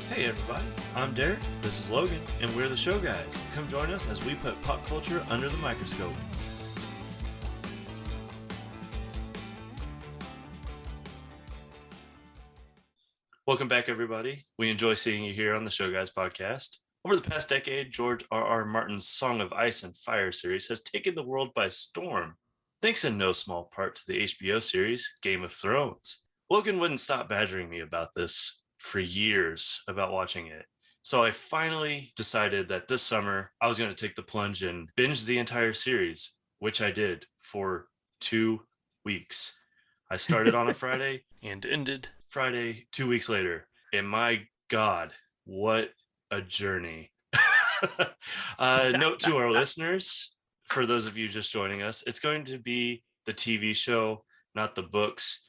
Hey everybody, I'm Derek, this is Logan, and we're the Show Guys. Come join us as we put pop culture under the microscope. Welcome back everybody. We enjoy seeing you here on the Show Guys podcast. Over the past decade, George R.R. Martin's Song of Ice and Fire series has taken the world by storm, thanks in no small part to the HBO series Game of Thrones. Logan wouldn't stop badgering me about this for years about watching it. So I finally decided that this summer I was going to take the plunge and binge the entire series, which I did for 2 weeks. I started on a Friday and ended Friday 2 weeks later. And my God, what a journey. Note to our listeners, for those of you just joining us, it's going to be the TV show, not the books.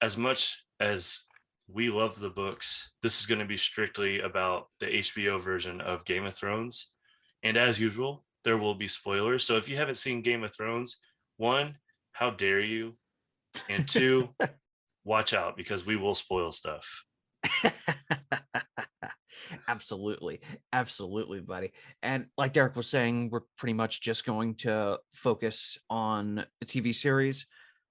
As much as we love the books, this is going to be strictly about the HBO version of Game of Thrones. And as usual, there will be spoilers. So if you haven't seen Game of Thrones, one, how dare you? And two, watch out because we will spoil stuff. Absolutely, buddy. And like Derek was saying, we're pretty much just going to focus on the TV series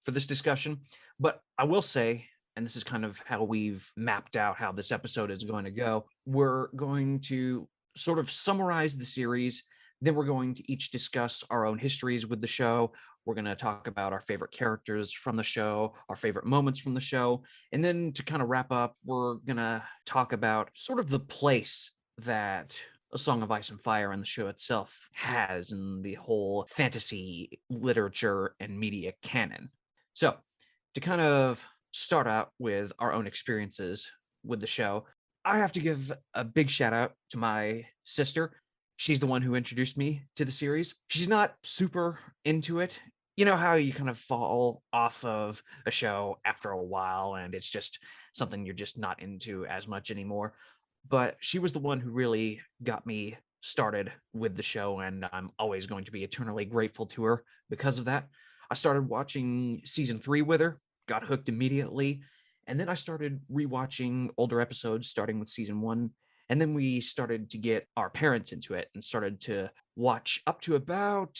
for this discussion. But I will say, and this is kind of how we've mapped out how this episode is going to go, we're going to sort of summarize the series. Then we're going to each discuss our own histories with the show. We're going to talk about our favorite characters from the show, our favorite moments from the show. And then to kind of wrap up, we're going to talk about sort of the place that A Song of Ice and Fire and the show itself has in the whole fantasy literature and media canon. So to kind of start out with our own experiences with the show, I have to give a big shout out to my sister. She's the one who introduced me to the series. She's not super into it. You know how you kind of fall off of a show after a while and it's just something you're just not into as much anymore. But she was the one who really got me started with the show, and I'm always going to be eternally grateful to her because of that. I started watching season 3 with her, got hooked immediately, and then I started rewatching older episodes starting with season 1. And then we started to get our parents into it and started to watch up to about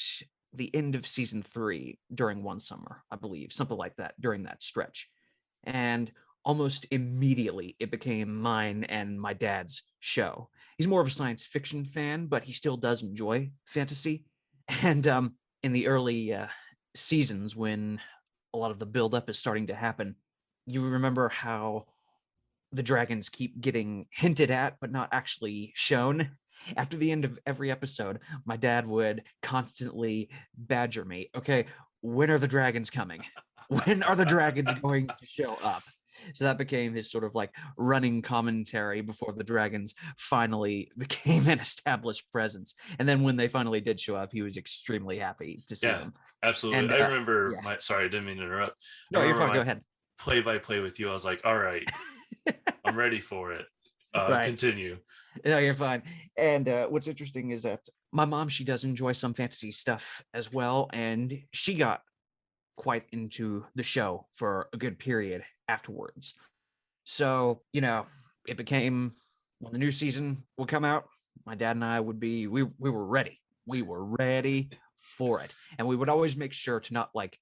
the end of season 3 during one summer, I believe, something like that during that stretch. And almost immediately it became mine and my dad's show. He's more of a science fiction fan, but he still does enjoy fantasy. And in the early seasons, when a lot of the buildup is starting to happen, you remember how the dragons keep getting hinted at but not actually shown. After the end of every episode, my dad would constantly badger me. Okay, when are the dragons coming? When are the dragons going to show up? So that became his sort of like running commentary before the dragons finally became an established presence. And then when they finally did show up, he was extremely happy to see them. Absolutely. And I remember yeah. sorry, I didn't mean to interrupt. No, you're fine. Go ahead. Play-by-play with you. I was like, all right, I'm ready for it. Right. Continue. No, you're fine. And what's interesting is that my mom, she does enjoy some fantasy stuff as well. And she got quite into the show for a good period afterwards. So, it became when the new season would come out, my dad and I would be, we were ready. We were ready for it. And we would always make sure to not like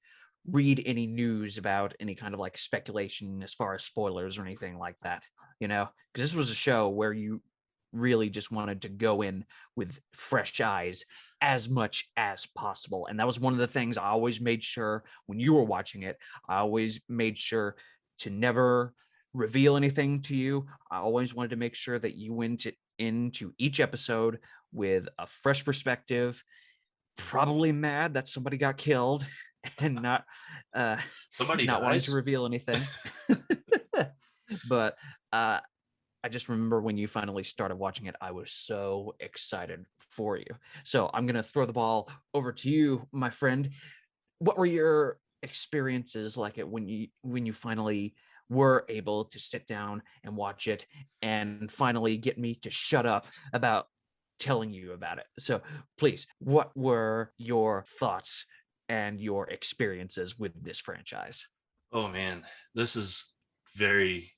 read any news about any kind of like speculation as far as spoilers or anything like that, because this was a show where you really just wanted to go in with fresh eyes as much as possible. And that was one of the things I always made sure when you were watching it. I always made sure to never reveal anything to you. I always wanted to make sure that you went into each episode with a fresh perspective, probably mad that somebody got killed and not Somebody not wanting to dies. reveal anything. But I just remember when you finally started watching it, I was so excited for you. So I'm going to throw the ball over to you, my friend. What were your experiences like it when you finally were able to sit down and watch it and finally get me to shut up about telling you about it? So please, what were your thoughts and your experiences with this franchise? Oh man, this is very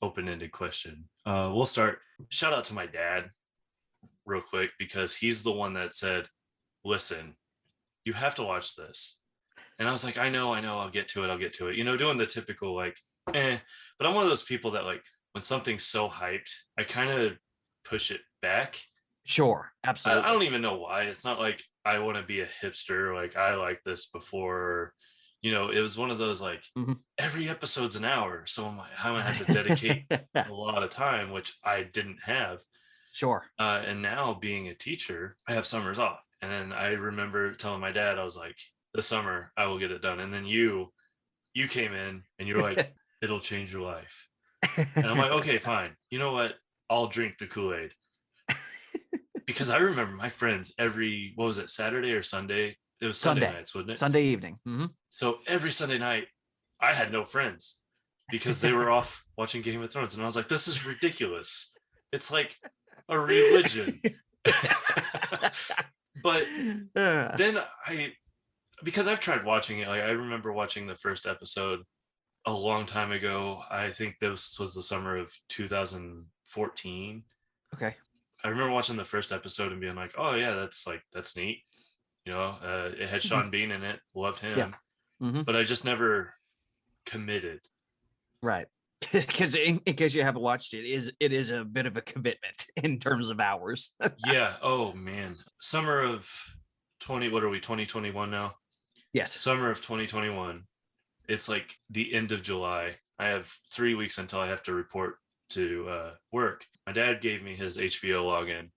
open-ended question. We'll start. Shout out to my dad real quick, because he's the one that said, listen, you have to watch this. And I was like, I know, I'll get to it. Doing the typical like, but I'm one of those people that like when something's so hyped, I kind of push it back. Sure, I absolutely. don't even know why. It's not like I want to be a hipster, like I like this before. It was one of those like Mhm. every episode's an hour. So I'm gonna have to dedicate a lot of time, which I didn't have. Sure. And now being a teacher, I have summers off. And then I remember telling my dad, I was like, this summer I will get it done. And then you came in and you're like, it'll change your life. And I'm like, okay, fine. You know what? I'll drink the Kool-Aid. Because I remember my friends what was it, Saturday or Sunday? It was Sunday Sunday. nights, wasn't it? Sunday evening. Mm-hmm. So every Sunday night, I had no friends because they were off watching Game of Thrones. And I was like, this is ridiculous. It's like a religion. But then because I've tried watching it, like I remember watching the first episode a long time ago. I think this was the summer of 2014. Okay. I remember watching the first episode and being like, oh yeah, that's neat. It had Mm-hmm. Sean Bean in it. Loved him. Yeah. Mm-hmm. But I just never committed. Right. Because in case you haven't watched it, it is a bit of a commitment in terms of hours. Yeah. Oh man. Summer of 2021 now? Yes. Summer of 2021. It's like the end of July. I have 3 weeks until I have to report to work. My dad gave me his HBO login. And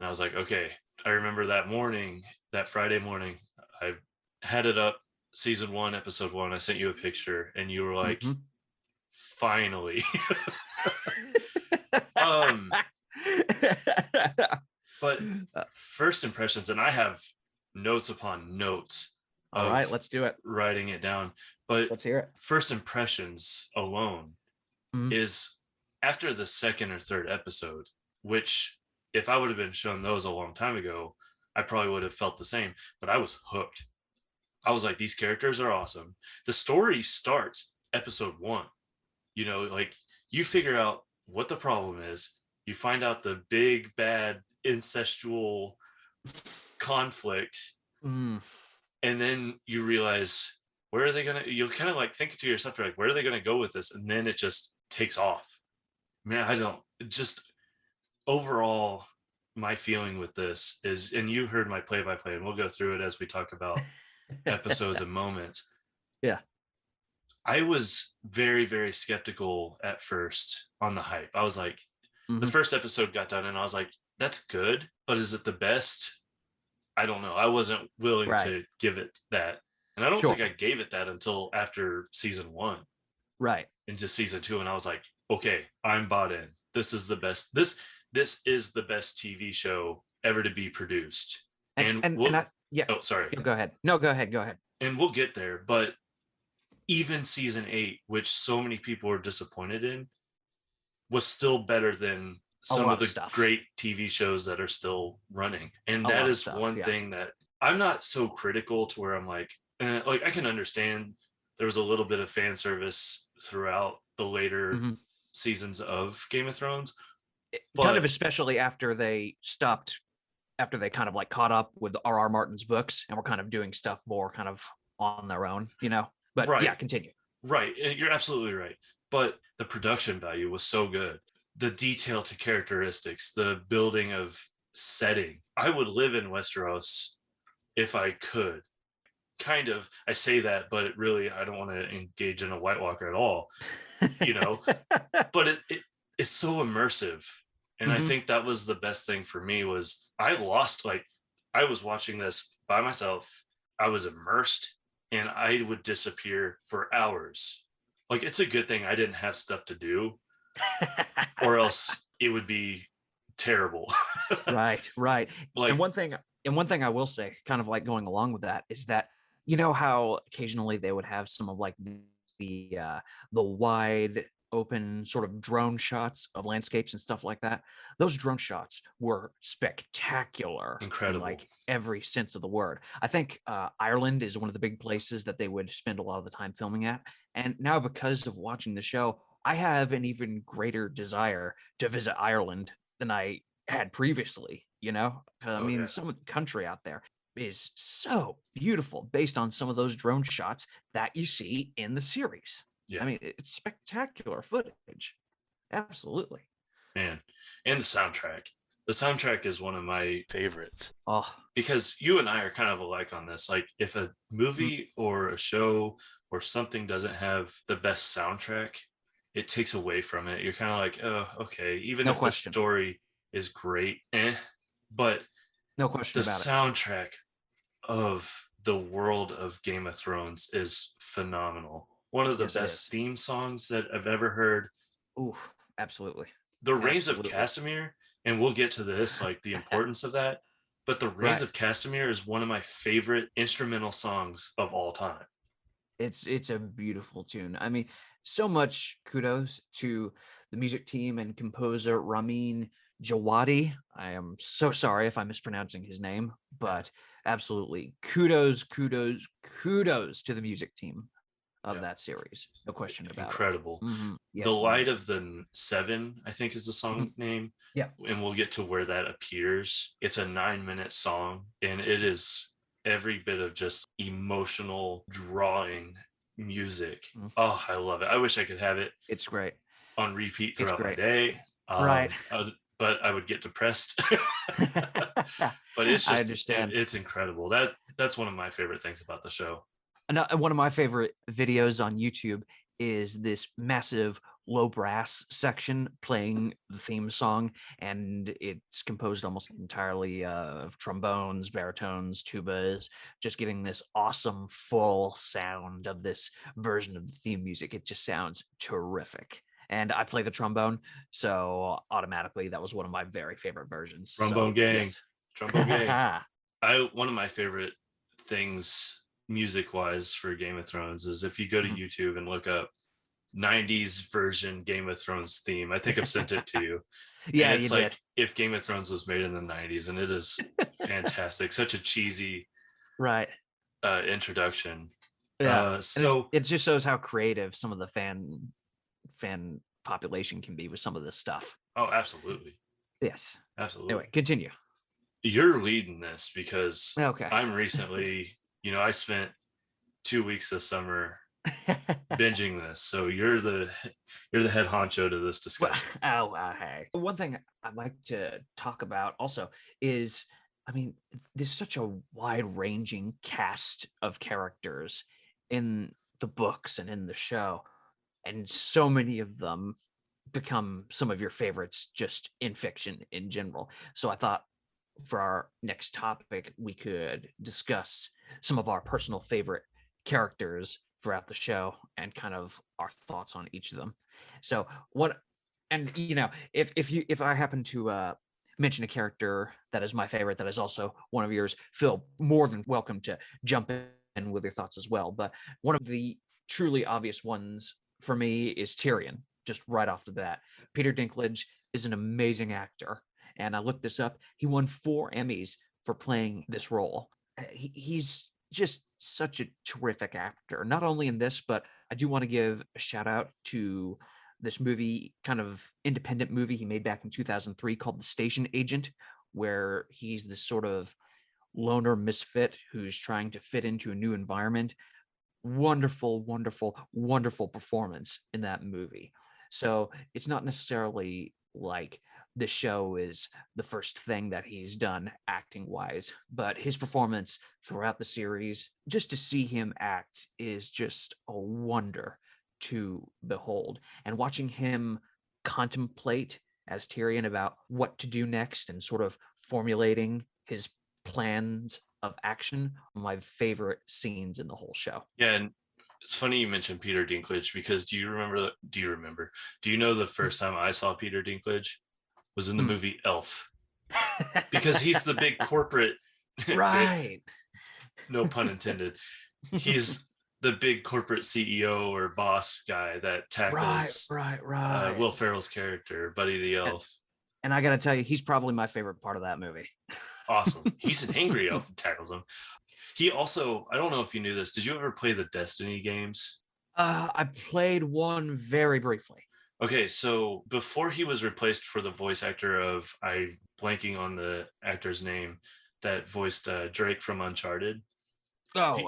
I was like, okay. I remember that Friday morning, I had it up, season 1, episode 1. I sent you a picture and you were like, mm-hmm. Finally. But first impressions, and I have notes upon notes. All right, let's do it. Writing it down. But let's hear it. First impressions alone is after the second or third episode, which if I would have been shown those a long time ago, I probably would have felt the same. But I was hooked. I was like, these characters are awesome. The story starts episode 1. Like you figure out what the problem is. You find out the big, bad, incestual conflict. And then you realize, where are they going to, you'll kind of like think to yourself, like, where are they going to go with this? And then it just takes off. Man, overall, my feeling with this is, and you heard my play-by-play, and we'll go through it as we talk about episodes and moments. Yeah. I was very, very skeptical at first on the hype. I was like, the first episode got done and I was like, that's good, but is it the best? I don't know. I wasn't willing to give it that. And I don't think I gave it that until after season 1. Right. Into season 2. And I was like, okay, I'm bought in. This is the best. This is the best TV show ever to be produced. Oh, sorry. Go ahead. No, go ahead. And we'll get there. But even season 8, which so many people were disappointed in, was still better than some of the great TV shows that are still running. And that is one thing that I'm not so critical to where I'm like I can understand there was a little bit of fan service throughout the later seasons of Game of Thrones. Kind of especially after they kind of like caught up with R.R. Martin's books and were kind of doing stuff more kind of on their own, But yeah, continue. Right. You're absolutely right. But the production value was so good. The detail to characteristics, the building of setting. I would live in Westeros if I could. Kind of. I say that, but really, I don't want to engage in a White Walker at all. But it's so immersive. And I think that was the best thing for me was I was watching this by myself. I was immersed. And I would disappear for hours. Like, it's a good thing I didn't have stuff to do, or else it would be terrible. Right. Like, and one thing I will say, kind of like going along with that, is that how occasionally they would have some of like the wide open sort of drone shots of landscapes and stuff like that. Those drone shots were spectacular. Incredible. In like every sense of the word. I think Ireland is one of the big places that they would spend a lot of the time filming at. And now because of watching the show, I have an even greater desire to visit Ireland than I had previously, you know? I Oh mean, yeah. some of the country out there is so beautiful based on some of those drone shots that you see in the series. I Yeah, mean, it's spectacular footage. Absolutely. man. And the soundtrack. The soundtrack is one of my favorites Oh, because you and I are kind of alike on this. Like, if a mm, movie or a show or something doesn't have the best soundtrack, it takes away from it. You're kind of like, oh, okay. Even no if the question. story is great, but No the question about it. soundtrack of the world of Game of Thrones is phenomenal. One of the Yes, it best is. theme songs that I've ever heard. Ooh, absolutely. The Reigns of Absolutely. Castamere, and we'll get to this, like the importance of that. But the Reigns Right. of Castamere is one of my favorite instrumental songs of all time. It's a beautiful tune. I mean, so much kudos to the music team and composer Ramin Djawadi. I am so sorry if I'm mispronouncing his name, Yeah, but absolutely kudos to the music team of yeah, that series. No question about it. incredible. The Yes, Light indeed. of the Seven, I think, is the song Mhm. name, Yeah. and we'll get to where that appears. It's a 9-minute song, and it is every bit of just emotional drawing music. Mhm. Oh, I love it. I wish I could have it It's great. on repeat It's throughout my great. day. Right. But I would get depressed. But it's I just understand. it's incredible. That's one of my favorite things about the show. One of my favorite videos on YouTube is this massive low brass section playing the theme song, and it's composed almost entirely of trombones, baritones, tubas, just getting this awesome full sound of this version of the theme music. It just sounds terrific. And I play the trombone, so automatically that was one of my very favorite versions. Trombone So gang, yes. trombone gang. I One of my favorite things music wise for Game of Thrones is if you go to Mhm. YouTube and look up 90s version Game of Thrones theme. I think I've sent it to you. And Yeah, you it's did. like if Game of Thrones was made in the 90s, and it is fantastic. Such a cheesy Right. introduction. Yeah, and it So it just shows how creative some of the fan population can be with some of this stuff. oh, absolutely. Yes. Anyway, Absolutely. continue. You're leading this because Okay. I'm recently, I spent 2 weeks this summer binging this. So you're the head honcho to this Well, discussion. hey. One thing I'd like to talk about also is, I mean, there's such a wide-ranging cast of characters in the books and in the show, and so many of them become some of your favorites just in fiction in general. So I thought for our next topic, we could discuss some of our personal favorite characters throughout the show and kind of our thoughts on each of them. So what and if I happen to mention a character that is my favorite that is also one of yours, feel more than welcome to jump in with your thoughts as well. But one of the truly obvious ones for me is Tyrion, just right off the bat. Peter Dinklage is an amazing actor, and I looked this up. He won 4 Emmys for playing this role. He's just such a terrific actor, not only in this, but I do want to give a shout out to this movie, kind of independent movie he made back in 2003 called The Station Agent, where he's this sort of loner misfit who's trying to fit into a new environment. Wonderful, wonderful, wonderful performance in that movie. So it's not necessarily like the show is the first thing that he's done acting wise, but his performance throughout the series, just to see him act, is just a wonder to behold. And watching him contemplate as Tyrion about what to do next and sort of formulating his plans of action, my favorite scenes in the whole show. Yeah, and it's funny you mentioned Peter Dinklage because do you know the first time I saw Peter Dinklage was in the Hmm. movie Elf? Because he's the big corporate Right. no pun intended. He's the big corporate CEO or boss guy that Right, tackles right, right. Will Ferrell's character, Buddy the And, Elf. and I got to tell you, he's probably my favorite part of that movie. Awesome. He's an angry elf and tackles him. He also, I don't know if you knew this. Did you ever play the Destiny games? I played one very briefly. Okay, so before he was replaced for the voice actor of I blanking on the actor's name that voiced Drake from Uncharted. Oh, He,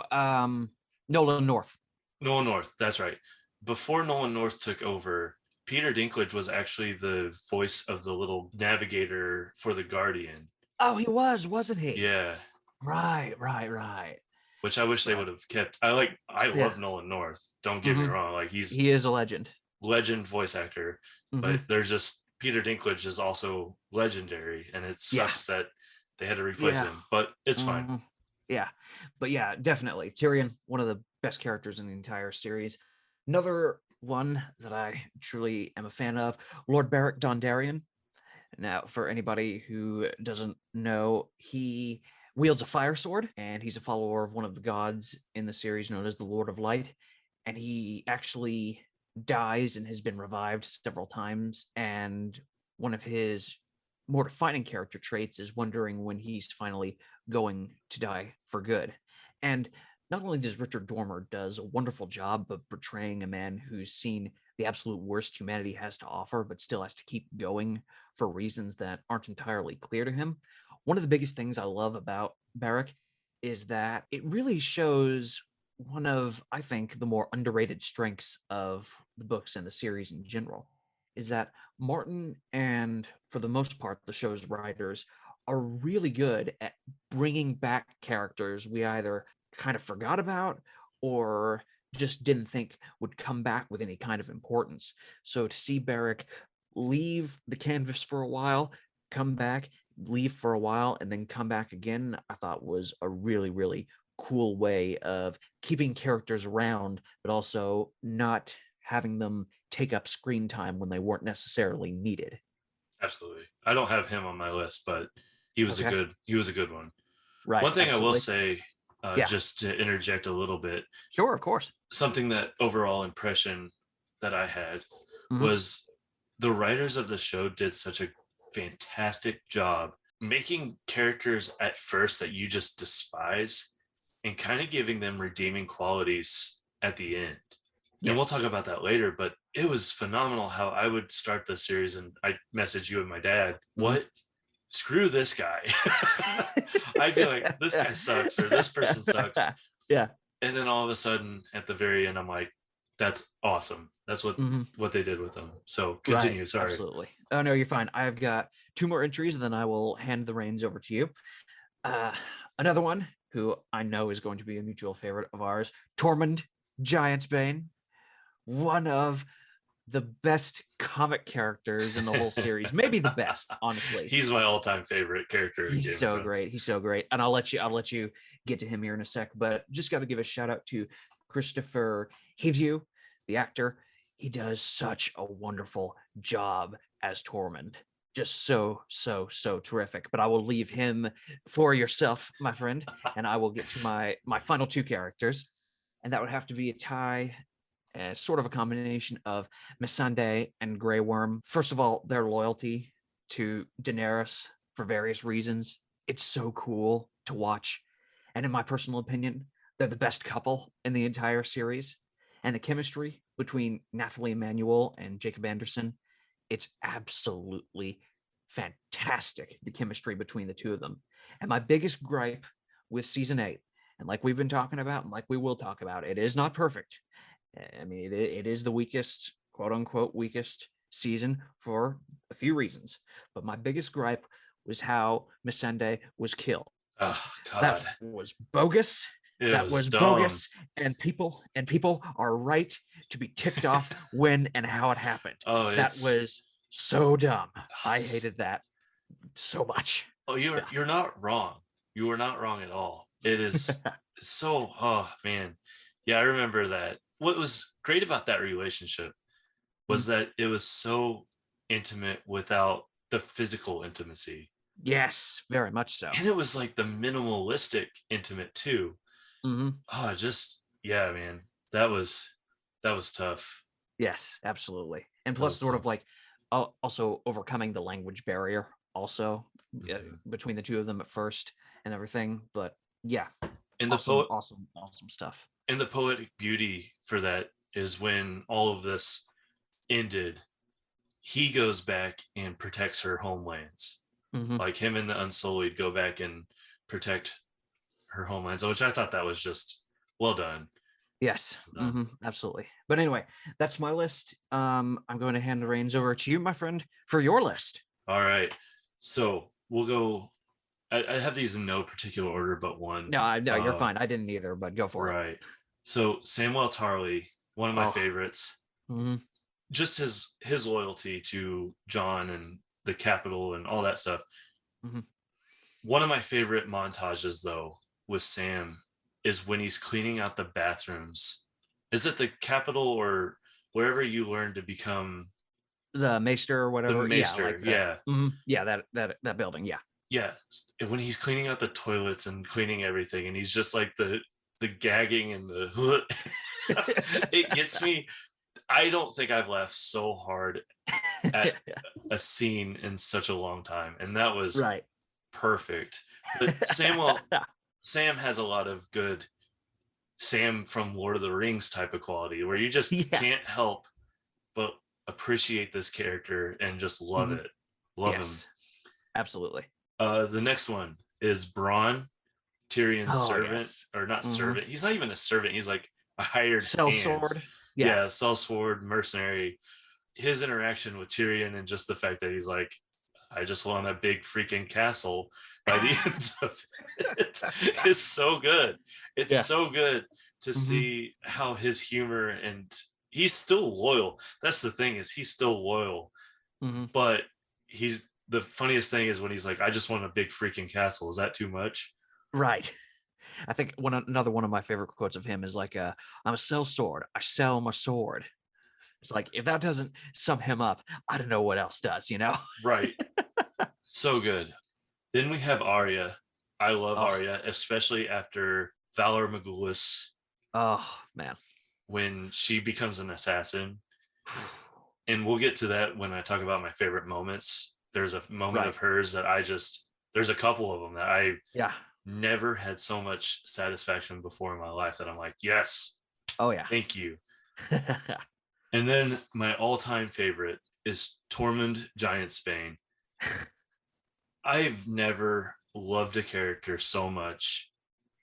Nolan North. Nolan North, that's right. Before Nolan North took over, Peter Dinklage was actually the voice of the little navigator for the Guardian. Oh, he was, wasn't he? Yeah, Right, right, right, which I wish they right. would have kept. I Yeah. love Nolan North. Don't get me Hmm. wrong, like he's He is a legend. legend voice actor, but Hmm. there's just Peter Dinklage is also legendary, and it Yeah, sucks that they had to replace yeah. him, but it's fine. Hmm. Yeah, but yeah, definitely Tyrion, one of the best characters in the entire series. Another one that I truly am a fan of, Lord Beric Dondarrion. Now, for anybody who doesn't know, he wields a fire sword and he's a follower of one of the gods in the series known as the Lord of Light. And he actually dies and has been revived several times. And one of his more defining character traits is wondering when he's finally going to die for good. And not only does Richard Dormer does a wonderful job of portraying a man who's seen the absolute worst humanity has to offer, but still has to keep going for reasons that aren't entirely clear to him. One of the biggest things I love about Beric is that it really shows one of, I think, the more underrated strengths of the books and the series in general is that Martin and, for the most part, the show's writers are really good at bringing back characters we either kind of forgot about or just didn't think would come back with any kind of importance. So to see Beric leave the canvas for a while, come back, leave for a while, and then come back again, I thought was a really, really cool way of keeping characters around, but also not having them take up screen time when they weren't necessarily needed. Absolutely, I don't have him on my list, but Okay. he was a good one. Right. One thing I will Absolutely. say, Yeah. just to interject a little bit, Sure. Of course. something that overall impression that I had Hmm. was the writers of the show did such a fantastic job making characters at first that you just despise and kind of giving them redeeming qualities at the end. And we'll talk Yes. about that later, but it was phenomenal how I would start the series and I message you and my dad, Hmm. what? Screw this guy. I'd be like, this guy sucks or this person sucks. Yeah. And then all of a sudden at the very end, I'm like, that's awesome. That's Hmm. what they did with them. So Right. continue. Sorry. Absolutely. Oh no, you're fine. I've got two more entries, and then I will hand the reins over to you. Uh, Another one who I know is going to be a mutual favorite of ours, Tormund Giantsbane, one of the best comic characters in the whole series, maybe the best, honestly. He's my all-time favorite character in He's Game of so great. Thrones. He's so great. And I'll let you get to him here in a sec, but just got to give a shout out to Christopher Hivju, the actor. He does such a wonderful job as Tormund. Just so, so, so terrific. But I will leave him for yourself, my friend, and I will get to my final two characters. And that would have to be a tie, sort of a combination of Missandei and Grey Worm. First of all, their loyalty to Daenerys for various reasons. It's so cool to watch. And in my personal opinion, they're the best couple in the entire series. And the chemistry between Nathalie Emmanuel and Jacob Anderson, it's absolutely fantastic, the chemistry between the two of them. And my biggest gripe with season 8, and like we've been talking about, and like we will talk about, it is not perfect. I mean, it is the weakest, quote unquote, weakest season for a few reasons. But my biggest gripe was how Missandei was killed. Oh That God. was bogus. It That was was dumb. bogus, and people are right to be ticked off when and how it happened. Oh, That it's was so dumb. I hated that so much. oh, Yeah. you're not wrong. You were not wrong at all. It is so oh man. Yeah, I remember that. What was great about that relationship was that it was so intimate without the physical intimacy. Yes, very much so. And it was like the minimalistic intimate too. Hmm. Oh, just yeah, man. That was tough. Yes, absolutely. And That plus, was sort of tough. like also overcoming the language barrier, also Mhm. between the two of them at first and everything. But yeah, And the awesome, poet awesome, awesome stuff. and the poetic beauty for that is when all of this ended he goes back and protects her homelands. Mm-hmm. Like him and the Unsullied go back and protect her homelands, which I thought that was just well done. Yes, Well done. absolutely. But anyway, that's my list. I'm going to hand the reins over to you, my friend, for your list. All right. So we'll go. I have these in no particular order but one. No, you're fine. I didn't either, but go for it. Right. So Samuel Tarly, one of my Oh, favorites. mm-hmm. Just his loyalty to John and the capital and all that stuff. Mm-hmm. One of my favorite montages, though, with Sam is when he's cleaning out the bathrooms. Is it the capital or wherever you learn to become The Maester or the whatever. Yeah, maester? like the Yeah. yeah, that building. Yeah. Yeah. And when he's cleaning out the toilets and cleaning everything, and he's just like the gagging and the it gets me. I don't think I've laughed so hard at a scene in such a long time, and that was Right. perfect. But Sam has a lot of good Sam from Lord of the Rings type of quality where you just Yeah. can't help but appreciate this character and just love Mhm. it. Love him. Yes. Absolutely. The next one is Bronn, Tyrion's Oh, servant, yes. or not Mhm. servant. He's not even a servant. He's like a hired hand. Sellsword. Yeah. Yeah, sellsword, mercenary. His interaction with Tyrion and just the fact that he's like, I just want a big freaking castle by the end of it is so good. It's Yeah. so good to Mhm. see how his humor and he's still loyal. That's the thing is he's still loyal, Mhm. but he's the funniest thing is when he's like, I just want a big freaking castle. Is that too much? Right. I think another one of my favorite quotes of him is like, "I'm a sellsword. I sell my sword." It's like if that doesn't sum him up, I don't know what else does. You know? Right. So good. Then we have Arya. I love Oh, Arya, especially after Valor Morghulis oh man. when she becomes an assassin. And we'll get to that when I talk about my favorite moments. There's a moment Right. of hers that there's a couple of them that I Yeah. never had so much satisfaction before in my life that I'm like, yes, Oh yeah. thank you. And then my all-time favorite is Tormund Giantsbane. I've never loved a character so much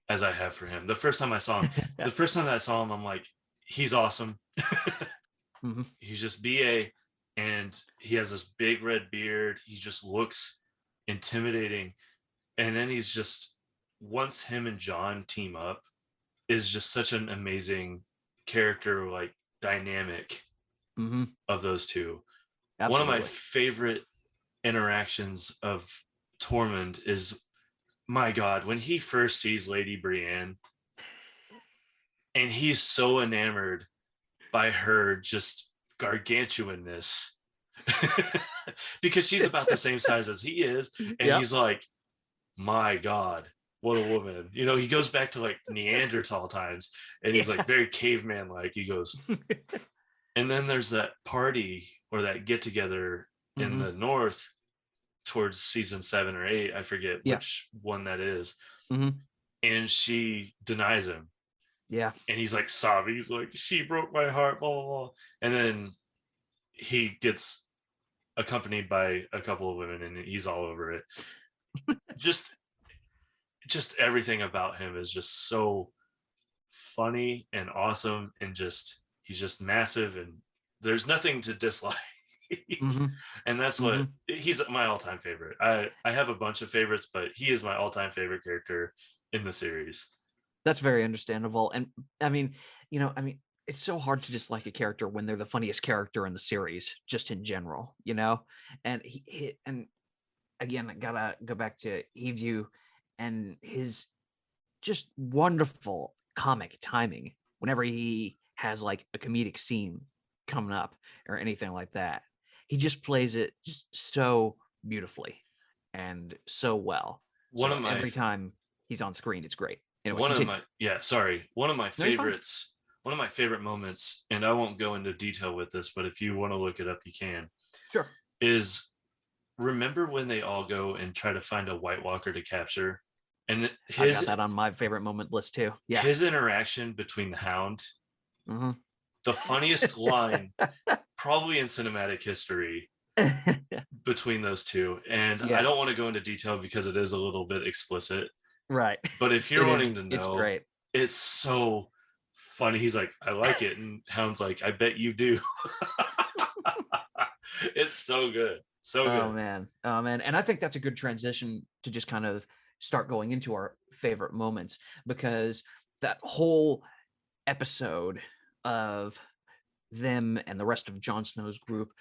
as I have for him. The first time that I saw him, I'm like, he's awesome. Mhm. He's just BA and he has this big red beard. He just looks intimidating. And then he's just once him and John team up is just such an amazing character like dynamic Mhm. of those two. One of my Absolutely. favorite interactions of Tormund is my God, when he first sees Lady Brienne and he's so enamored by her just gargantuanness because she's about the same size as he is. And Yep. he's like, my God, what a woman. You know, he goes back to like Neanderthal times and he's like Yeah. very caveman like. He goes, and then there's that party or that get together in Mhm. the north towards season 7 or 8. I forget Yeah. which one that is. Mhm. And she denies him. Yeah. And he's like sobbing. He's like, she broke my heart, blah, blah, blah. And then he gets accompanied by a couple of women and he's all over it. Just everything about him is just so funny and awesome and just he's just massive and there's nothing to dislike. Mhm. And that's what Mhm. he's my all-time favorite. I have a bunch of favorites, but he is my all-time favorite character in the series. That's very understandable. And I mean, it's so hard to dislike a character when they're the funniest character in the series, just in general, you know? And and again, I gotta go back to Eview and his just wonderful comic timing whenever he has like a comedic scene coming up or anything like that. He just plays it just so beautifully and so well. One So of my every time he's on screen, it's great. Anyway, one of continue. my yeah, sorry. No, you're fine. One of my favorite moments, and I won't go into detail with this, but if you want to look it up, you can, Sure. is remember when they all go and try to find a White Walker to capture? And I've got that on my favorite moment list too. Yeah. his interaction between the Hound, Mhm. the funniest line probably in cinematic history. between those two. And I don't Yes. want to go into detail because it is a little bit explicit. Right. But if you're It is. wanting to It's know, great. it's so funny. He's like, I like it. And Hound's like, I bet you do. It's so good. So Oh good. man. Oh man. And I think that's a good transition to just kind of start going into our favorite moments, because that whole episode of them and the rest of Jon Snow's group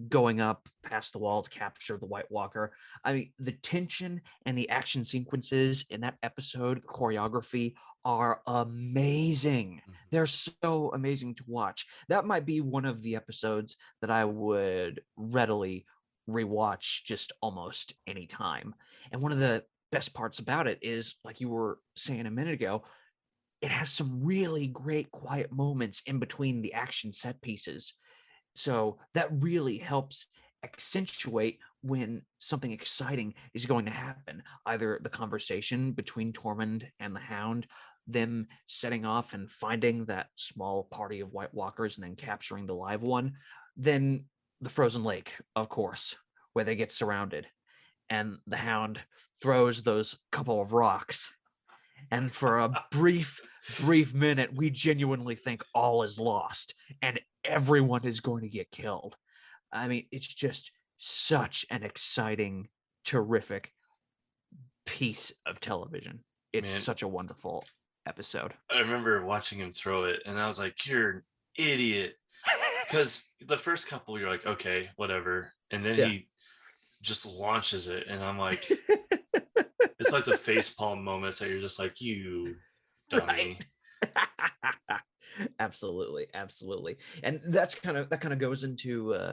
going up past the wall to capture the White Walker. I mean, the tension and the action sequences in that episode, the choreography are amazing. Mhm. They're so amazing to watch. That might be one of the episodes that I would readily rewatch just almost any time. And one of the best parts about it is, like you were saying a minute ago, it has some really great quiet moments in between the action set pieces. So that really helps accentuate when something exciting is going to happen. Either the conversation between Tormund and the Hound, them setting off and finding that small party of White Walkers and then capturing the live one. Then the frozen lake, of course, where they get surrounded and the Hound throws those couple of rocks, and for a brief minute we genuinely think all is lost and everyone is going to get killed. I mean, it's just such an exciting, terrific piece of television. It's Man, such a wonderful episode. I remember watching him throw it and I was like, you're an idiot. Because the first couple, you're like, okay, whatever. And then Yeah. he just launches it. And I'm like, it's like the face palm moments that you're just like, you Right. dummy. Absolutely, absolutely. And that kind of goes into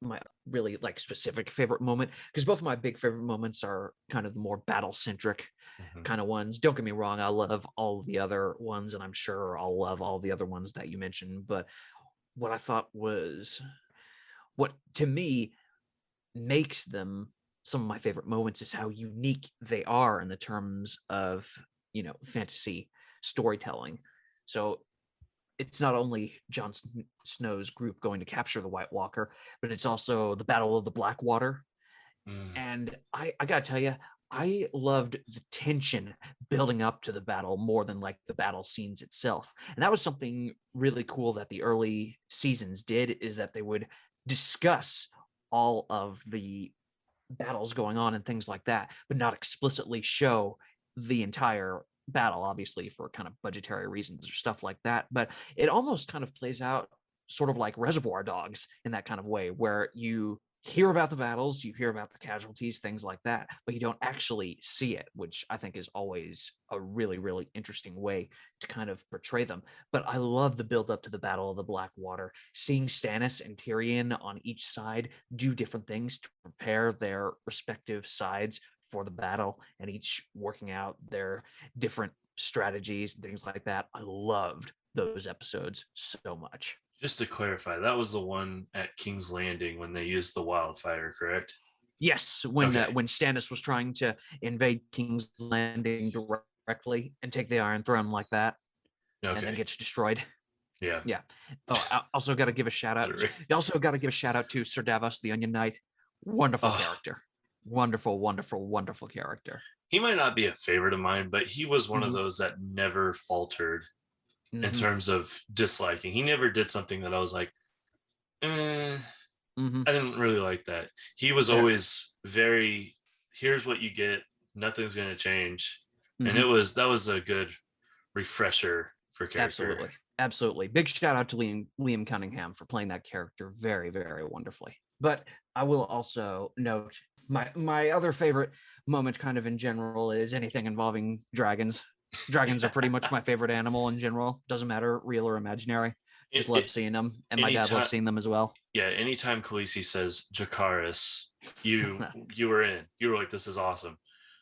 my really like specific favorite moment, because both of my big favorite moments are kind of the more battle centric Mhm. kind of ones. Don't get me wrong, I love all the other ones, and I'm sure I'll love all the other ones that you mentioned. But what I thought was, what to me makes them some of my favorite moments, is how unique they are in the terms of, fantasy storytelling. So it's not only Jon Snow's group going to capture the White Walker, but it's also the Battle of the Blackwater. Mm. And I gotta tell you, I loved the tension building up to the battle more than like the battle scenes itself. And that was something really cool that the early seasons did, is that they would discuss all of the battles going on and things like that, but not explicitly show the entire battle, obviously for kind of budgetary reasons or stuff like that. But it almost kind of plays out sort of like Reservoir Dogs in that kind of way, where you hear about the battles, you hear about the casualties, things like that, but you don't actually see it, which I think is always a really, really interesting way to kind of portray them. But I love the build up to the Battle of the Blackwater, seeing Stannis and Tyrion on each side do different things to prepare their respective sides for the battle, and each working out their different strategies and things like that. I loved those episodes so much. Just to clarify, that was the one at King's Landing when they used the wildfire, correct? Yes, Okay. when Stannis was trying to invade King's Landing directly and take the Iron Throne like that, and then Okay. gets destroyed. Yeah. Yeah. Oh, I also got to give a shout out. Literally. You also got to give a shout out to Sir Davos, the Onion Knight. Wonderful Oh, character. Wonderful, wonderful, wonderful character. he might not be a favorite of mine, but he was one of Hmm. those that never faltered in Hmm. terms of disliking. He never did something that I was like, eh, Hmm. I didn't really like that. He was Yeah. always very, here's what you get, nothing's gonna change. And Hmm. that was a good refresher for character. Absolutely. Absolutely. Big shout out to Liam Cunningham for playing that character very, very wonderfully. But I will also note my other favorite moment kind of in general is anything involving dragons. Dragons are pretty much my favorite animal in general. Doesn't matter, real or imaginary. Just love it, seeing them. And my dad loves anytime, seeing them as well. yeah, anytime Khaleesi says Jakaris, you were in. You were like, this is awesome.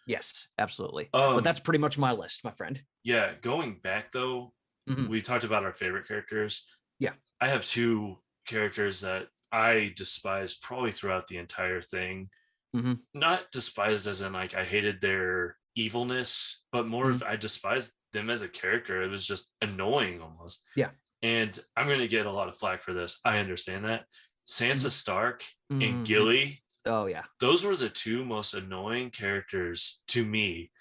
Yes, absolutely. But Um, that's pretty much my list, my friend. yeah, going back though, Hmm. we talked about our favorite characters. Yeah. I have two characters that I despised probably throughout the entire thing. Hmm. Not despised as in like I hated their evilness, but more Hmm. of I despised them as a character. It was just annoying almost. Yeah. And I'm going to get a lot of flack for this. I understand that. Sansa Stark and Mhm. Gilly, Oh yeah. those were the two most annoying characters to me.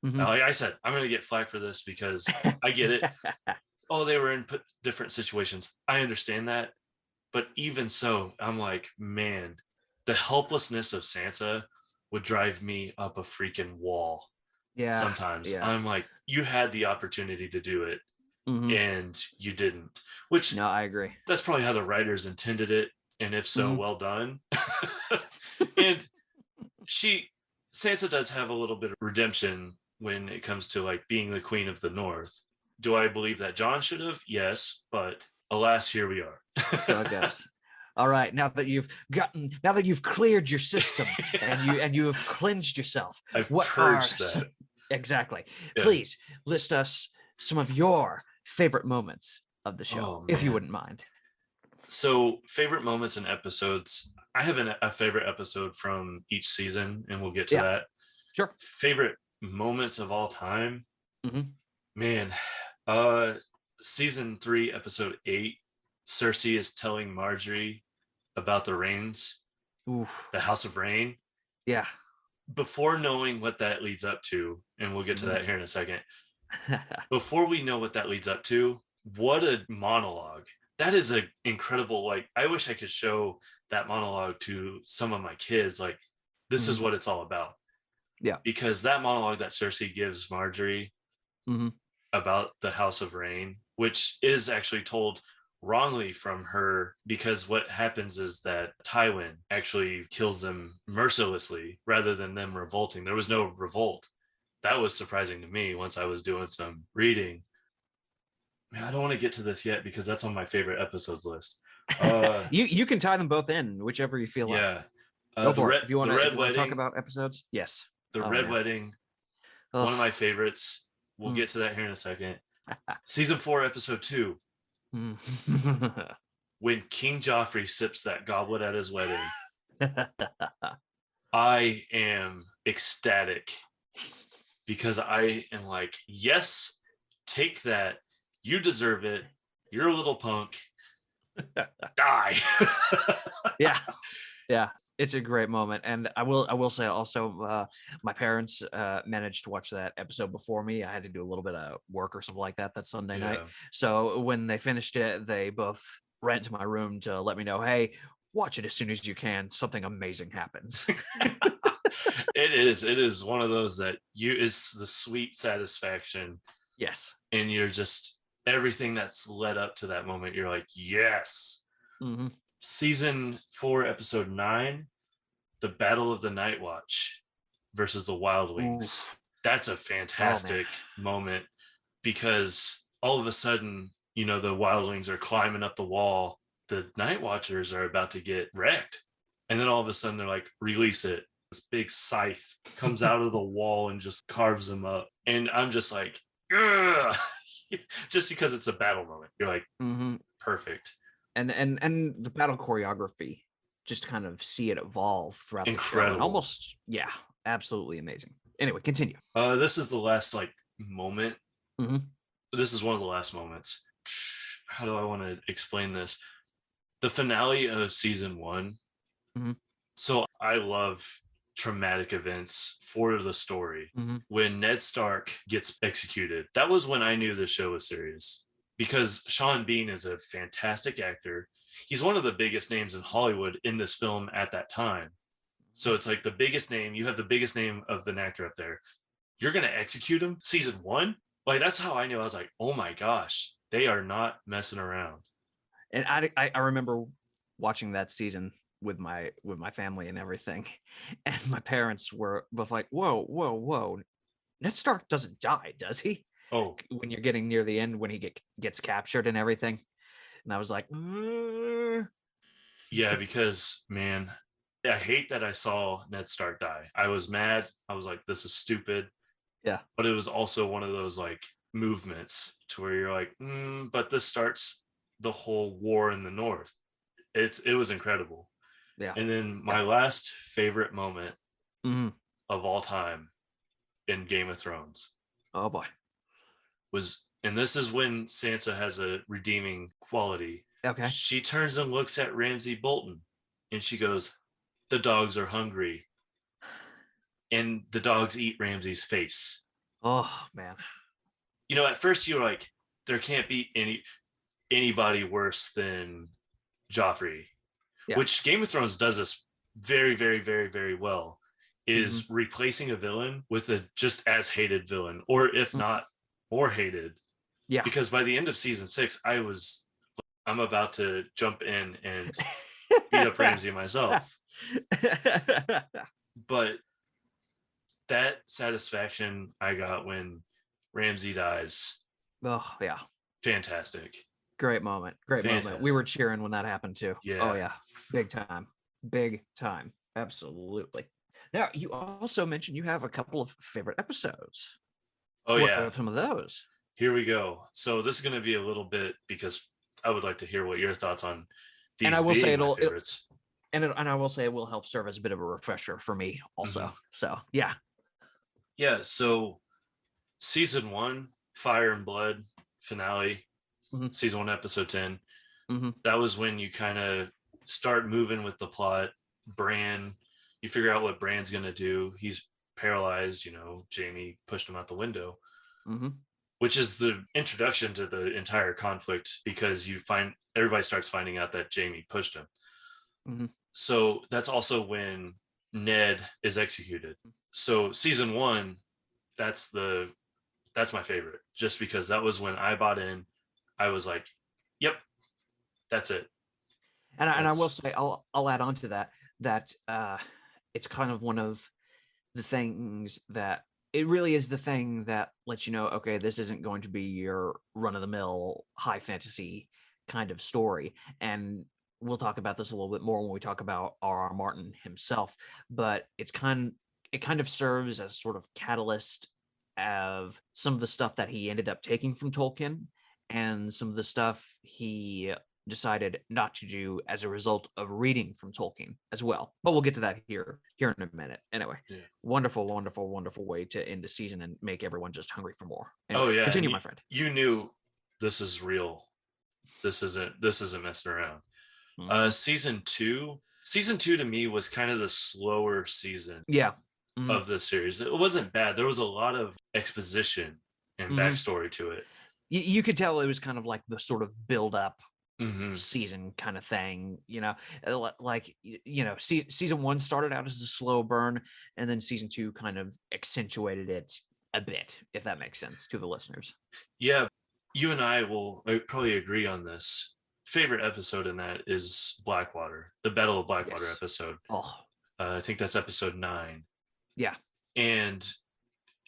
Mhm. Like I said, I'm going to get flack for this because I get it. Oh, they were in different situations. I understand that. But even so, I'm like, man, the helplessness of Sansa would drive me up a freaking wall Yeah, sometimes. yeah. I'm like, you had the opportunity to do it Mhm. and you didn't, which No, I agree. that's probably how the writers intended it. And if so, Mhm. well done. And she, Sansa does have a little bit of redemption when it comes to like being the queen of the North. Do I believe that John should have? Yes, but alas, here we are. So it goes. All right, now that you've cleared your system and you have cleansed yourself, I've what are purged that. exactly? Yeah. Please list us some of your favorite moments of the show, Oh if you man. wouldn't mind. So favorite moments and episodes. I have a favorite episode from each season, and we'll get to Yeah, that. sure. Favorite moments of all time. Hmm. Man, uh, season 3, episode 8. Cersei is telling Marjorie about the rains, Oof. the House of Rain. Yeah. Before knowing what that leads up to, and we'll get to Mhm. that here in a second. Before we know what that leads up to, what a monologue. That is an incredible, like, I wish I could show that monologue to some of my kids. Like, this is Mhm. what it's all about. Yeah. Because that monologue that Cersei gives Marjorie Hmm. about the House of Rain, which is actually told wrongly from her, because what happens is that Tywin actually kills them mercilessly rather than them revolting. There was no revolt. That was surprising to me once I was doing some reading. Man, I don't want to get to this yet because that's on my favorite episodes list. Uh, You can tie them both in, whichever you feel like. yeah, Go the for it. red the If red you want to talk wedding, about episodes, yes. the Oh red man. wedding, Oh. one of my favorites. We'll Mm. get to that here in a second. Season 4, episode 2, Mm. when King Joffrey sips that goblet at his wedding. I am ecstatic because I am like, yes, take that. You deserve it. You're a little punk. Die. Yeah, yeah, it's a great moment, and I will say also, my parents managed to watch that episode before me. I had to do a little bit of work or something like that Sunday night. Yeah. So when they finished it, they both ran to my room to let me know, hey, watch it as soon as you can. Something amazing happens. It is one of those that you is the sweet satisfaction, Yes. and you're just everything that's led up to that moment, you're like, yes. Hmm. Season 4, episode 9, the Battle of the Night Watch versus the Wildlings. Oof. That's a Oh man. fantastic moment because all of a sudden, the Wildlings are climbing up the wall. The Night Watchers are about to get wrecked. And then all of a sudden they're like, release it. This big scythe comes out of the wall and just carves them up. And I'm just like, ugh. Just because it's a battle moment. You're like, Hmm. perfect. And the battle choreography, just kind of see it evolve throughout the show, and Incredible. almost, yeah, absolutely amazing. Anyway, continue. This is the last like moment. Hmm. This is one of the last moments. How do I want to explain this? The finale of season 1. Hmm. So I love traumatic events for the story. Hmm. When Ned Stark gets executed, that was when I knew the show was serious, because Sean Bean is a fantastic actor. He's one of the biggest names in Hollywood in this film at that time. So it's like the biggest name. You have the biggest name of an actor up there. You're going to execute him season 1? Like, that's how I knew. I was like, oh my gosh, they are not messing around. And I remember watching that season with my family and everything, and my parents were both like, "Whoa, whoa, whoa! Ned Stark doesn't die, does he?" Oh, When you're getting near the end, when he gets captured and everything, and I was like, yeah, because man, I hate that I saw Ned Stark die. I was mad. I was like, this is stupid. "Yeah, But it was also one of those like movements to where you're like, but this starts the whole war in the North. It was incredible. yeah, And then yeah." my last favorite moment Hmm. of all time in Game of Thrones Oh boy. was, and this is when Sansa has a redeeming quality. Okay. She turns and looks at Ramsay Bolton and she goes, "The dogs are hungry." And the dogs eat Ramsay's face. Oh man. At first you're like, there can't be anybody worse than Joffrey, Yeah. which Game of Thrones does this very, very, very, very well, Mm-hmm. is replacing a villain with a just as hated villain, or if not more hated. Yeah. Because by the end of season 6, I'm about to jump in and beat up Ramsay myself. But that satisfaction I got when Ramsay dies, Oh yeah. fantastic. Great moment. Great moment. We Fantastic. were cheering when that happened too. Yeah. Oh yeah. Big time. Big time. Absolutely. Now, you also mentioned you have a couple of favorite episodes. Oh, What yeah. are some of those? Here we go. So this is going to be a little bit, because I would like to hear what your thoughts on And I these will say being my favorites. and I will say it will help serve as a bit of a refresher for me also. Mhm. So yeah. Yeah. So season 1, Fire and Blood finale, Mhm. season 1, episode 10. Mhm. That was when you kind of start moving with the plot. Bran, you figure out what Bran's going to do. He's paralyzed. Jaime pushed him out the window, Mhm. which is the introduction to the entire conflict, because everybody starts finding out that Jaime pushed him. Mhm. So that's also when Ned is executed. So season 1, that's my favorite, just because that was when I bought in. I was like, yep, that's it. And I will That's say I'll add on to that it's kind of one of the things that it really is the thing that lets you know, okay, this isn't going to be your run of the mill high fantasy kind of story. And we'll talk about this a little bit more when we talk about R.R. Martin himself, but it kind of serves as sort of catalyst of some of the stuff that he ended up taking from Tolkien and some of the stuff he decided not to do as a result of reading from Tolkien as well. But we'll get to that here in a minute. Anyway, yeah. wonderful, wonderful, wonderful way to end the season and make everyone just hungry for more. Oh Anyway, yeah, and continue, my friend. you knew this is real. This isn't messing around. Mhm. Season 2 to me was kind of the slower season Yeah. Mhm. of the series. It wasn't bad. There was a lot of exposition and Mhm. backstory to it. You could tell it was kind of like the sort of build up Mm-hmm. season kind of thing, like season 1 started out as a slow burn, and then season 2 kind of accentuated it a bit, if that makes sense to the listeners. Yeah, you and I will probably agree on this. Favorite episode in that is Blackwater, the Battle of Blackwater Yes. episode. Oh I think that's episode 9. yeah. And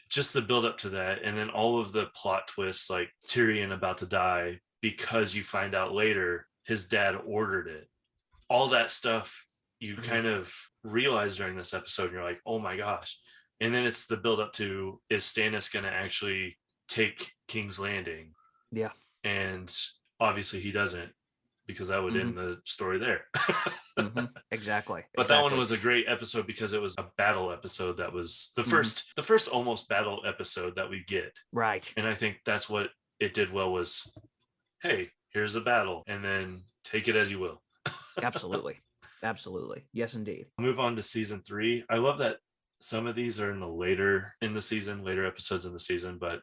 just the build up to that, and then all of the plot twists, like Tyrion about to die because you find out later his dad ordered it. All that stuff you kind of realize during this episode, and you're like, oh my gosh. And then it's the build up to, is Stannis going to actually take King's Landing? Yeah. And obviously he doesn't, because that would end the story there. Exactly. But that one was a great episode because it was a battle episode. That was the first almost battle episode that we get. Right. And I think that's what it did well, was, hey, here's a battle, and then take it as you will. Absolutely. Absolutely. Yes, indeed. Move on to season 3. I love that some of these are later episodes in the season, but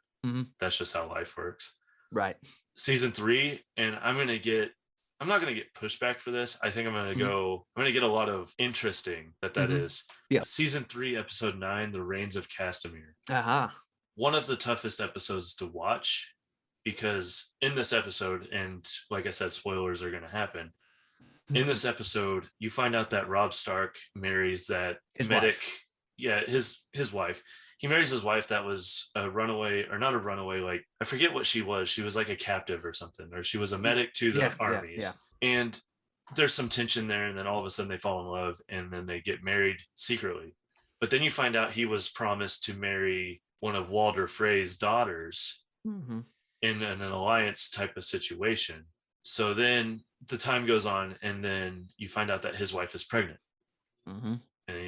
that's just how life works. Right. Season 3, and I'm not going to get pushback for this. I think I'm going to get a lot of interesting that is. Yeah. Season 3, episode 9, The Reigns of Castamere. Uh-huh. One of the toughest episodes to watch, because in this episode, and like I said, spoilers are going to happen. In this episode, you find out that Robb Stark marries that His medic. wife. Yeah, his wife. He marries his wife that was a runaway, or not a runaway, like, I forget what she was. She was like a captive or something, or she was a medic to the armies. Yeah. And there's some tension there, and then all of a sudden they fall in love, and then they get married secretly. But then you find out he was promised to marry one of Walder Frey's daughters in an alliance type of situation. So then the time goes on, and then you find out that his wife is pregnant, and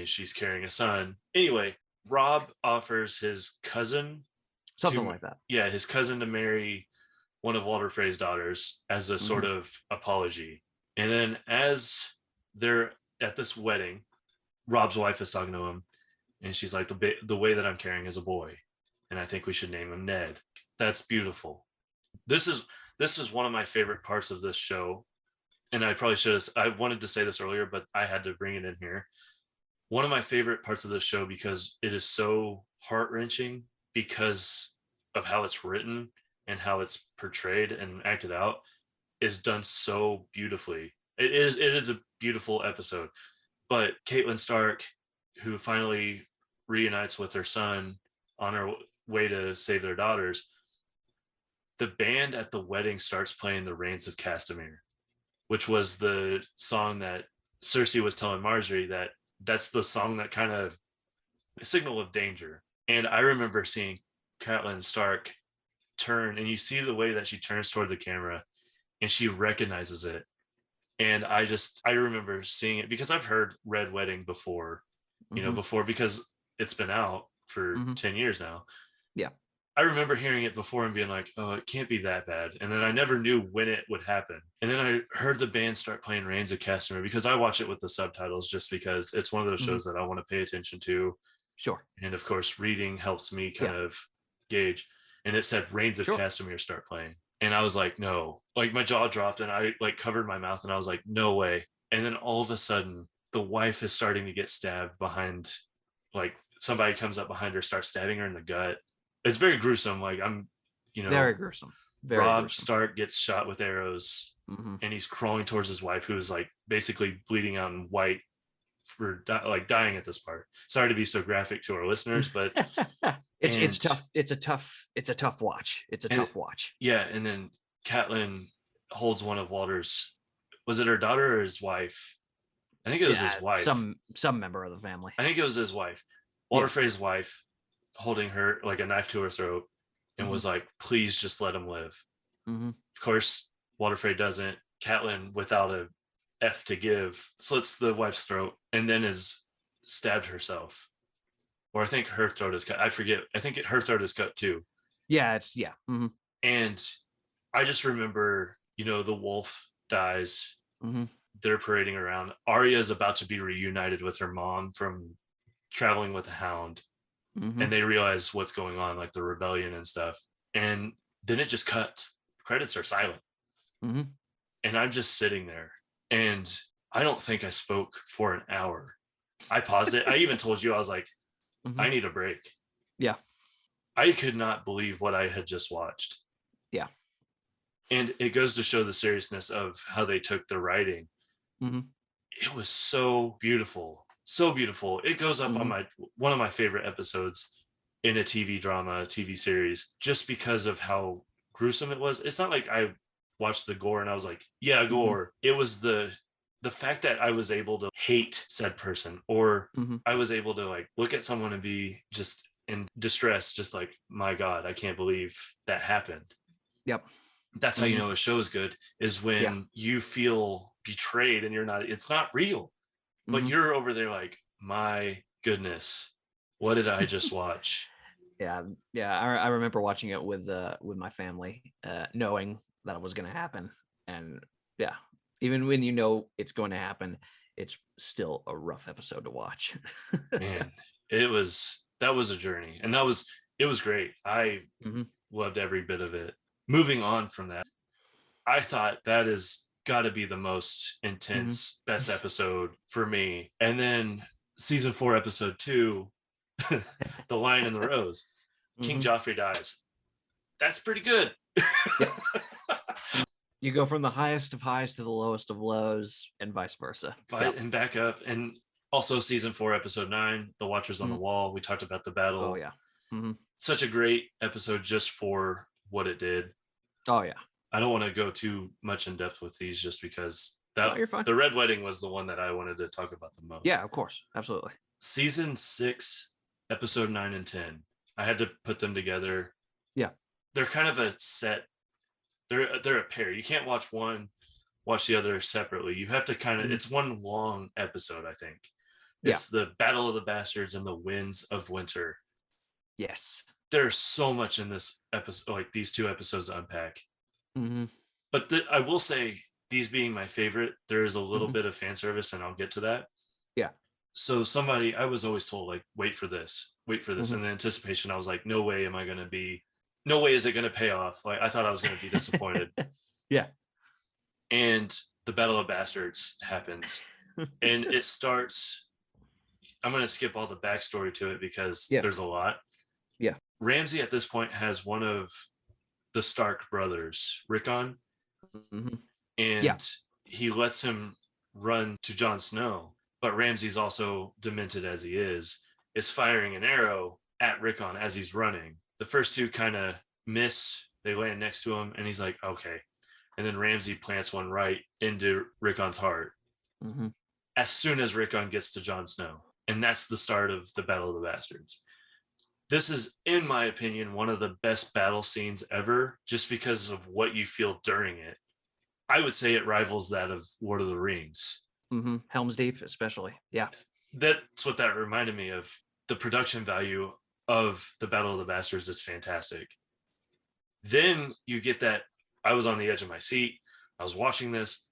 she's carrying a son. Anyway, Robb offers his cousin something like that. Yeah, his cousin to marry one of Walder Frey's daughters as a sort Mhm. of apology. And then as they're at this wedding, Rob's wife is talking to him, and she's like, the way that I'm carrying is a boy, and I think we should name him Ned. That's beautiful. This is this is one of my favorite parts of this show, and I probably should have. I wanted to say this earlier, but I had to bring it in here. One of my favorite parts of this show because it is so heart wrenching because of how it's written and how it's portrayed and acted out is done so beautifully. It is a beautiful episode. But Caitlin Stark, who finally reunites with her son on her way to save their daughters, the band at the wedding starts playing the Reigns of Castamere, which was the song that Cersei was telling Marjorie that's the song that kind of a signal of danger. And I remember seeing Catelyn Stark turn, and you see the way that she turns toward the camera and she recognizes it. And I remember seeing it because I've heard Red Wedding before, Mhm. before because it's been out for Mhm. 10 years now. Yeah. I remember hearing it before and being like, oh, it can't be that bad. And then I never knew when it would happen. And then I heard the band start playing Reigns of Castamere because I watch it with the subtitles just because it's one of those Mhm. shows that I want to pay attention to. Sure. And of course, reading helps me kind Yeah. of gauge. And it said Reigns of Sure. Castamere start playing. And I was like, no, like my jaw dropped and I like covered my mouth and I was like, no way. And then all of a sudden, the wife is starting to get stabbed behind, like somebody comes up behind her, starts stabbing her in the gut. It's very gruesome. Like you Very know, gruesome. Very Rob gruesome. Stark gets shot with arrows Mhm. and he's crawling towards his wife who is like basically bleeding out in white for like dying at this part. Sorry to be so graphic to our listeners, but It's and tough. It's a tough watch. It's a and tough watch. yeah, and then Catelyn holds one of Walter's. Was it her daughter or his wife? I think it was his Yeah, wife. some member of the family. I think it was his wife. Walter Yeah. Frey's wife holding her like a knife to her throat and Mhm. was like, "Please just let him live." Mhm. Of course, Walter Frey doesn't. Catelyn, without a F to give, slits the wife's throat and then is stabbed herself. Or I think her throat is cut. I forget. I think her throat is cut too. Yeah, yeah. Mhm. And I just remember, the wolf dies. Mhm. They're parading around. Arya is about to be reunited with her mom from traveling with the Hound, Mhm. and they realize what's going on, like the rebellion and stuff. And then it just cuts. Credits are silent, Mhm. and I'm just sitting there, and I don't think I spoke for an hour. I paused it. I even told you I was like, Mhm. I need a break. Yeah. I could not believe what I had just watched. Yeah. And it goes to show the seriousness of how they took the writing. Mhm. It was so beautiful, so beautiful. It goes up on Mhm. my one of my favorite episodes in a TV drama, TV series, just because of how gruesome it was. It's not like I watched the gore and I was like, yeah, Mhm. gore. It was the fact that I was able to hate said person, or Mhm. I was able to like look at someone and be just in distress, just like, my God, I can't believe that happened. Yep. That's how you Mhm. know a show is good, is Yeah. when you feel betrayed and it's not real, but Mhm. you're over there like, my goodness, what did I just watch? Yeah. Yeah. I remember watching it with my family, knowing that it was going to happen, and yeah, even when you know it's going to happen, it's still a rough episode to watch. Man, that was a journey, and it was great. I Mhm. loved every bit of it. Moving on from that, I thought that is got to be the most Mhm. intense best episode for me. And then season 4 episode 2, The Lion and the Rose, King Mhm. Joffrey dies. That's pretty good. Yep. You go from the highest of highs to the lowest of lows, and vice versa. Yep. And back up. And also season 4 episode 9, The Watchers on the Mhm. Wall. We talked about the Oh battle. yeah. Mhm. Such a great episode just for what it did. Oh yeah. I don't want to go too much in depth with these just because No, that you're fine. the Red Wedding was the one that I wanted to talk about the most. Yeah, of course. Absolutely. Season 6, episode 9 and 10. I had to put them together. Yeah. They're kind of a set. They're a pair. You can't watch one, watch the other separately. You have to kind of. Mhm. It's one long episode, I think. Yeah. It's the Battle of the Bastards and the Winds of Winter. Yes. There's so much in this episode, like these two episodes to unpack. Mm-hmm. But I will say, these being my favorite, there is a little Mm-hmm. bit of fan service, and I'll get to that. Yeah. So I was always told, like, wait for this, wait for this. Mm-hmm. And the anticipation, I was like, no way am I going to be, no way is it going to pay off. Like, I thought I was going to be disappointed. Yeah. And the Battle of Bastards happens, and it starts. I'm going to skip all the backstory to it because Yeah. there's a lot. Yeah. Ramsay at this point has one of the Stark brothers, Rickon, Mm-hmm. Yeah. and he lets him run to Jon Snow. But Ramsay's also demented as he is firing an arrow at Rickon as he's running. The first two kind of miss. They land next to him, and he's like, okay. And then Ramsay plants one right into Rickon's heart. Mm-hmm. As soon as Rickon gets to Jon Snow. And that's the start of the Battle of the Bastards. This is, in my opinion, one of the best battle scenes ever, just because of what you feel during it. I would say it rivals that of Lord of the Rings. Mm-hmm. Helm's Deep, especially. Yeah. That's what that reminded me of. The production value of the Battle of the Bastards is fantastic. Then you get that. I was on the edge of my seat. I was watching this.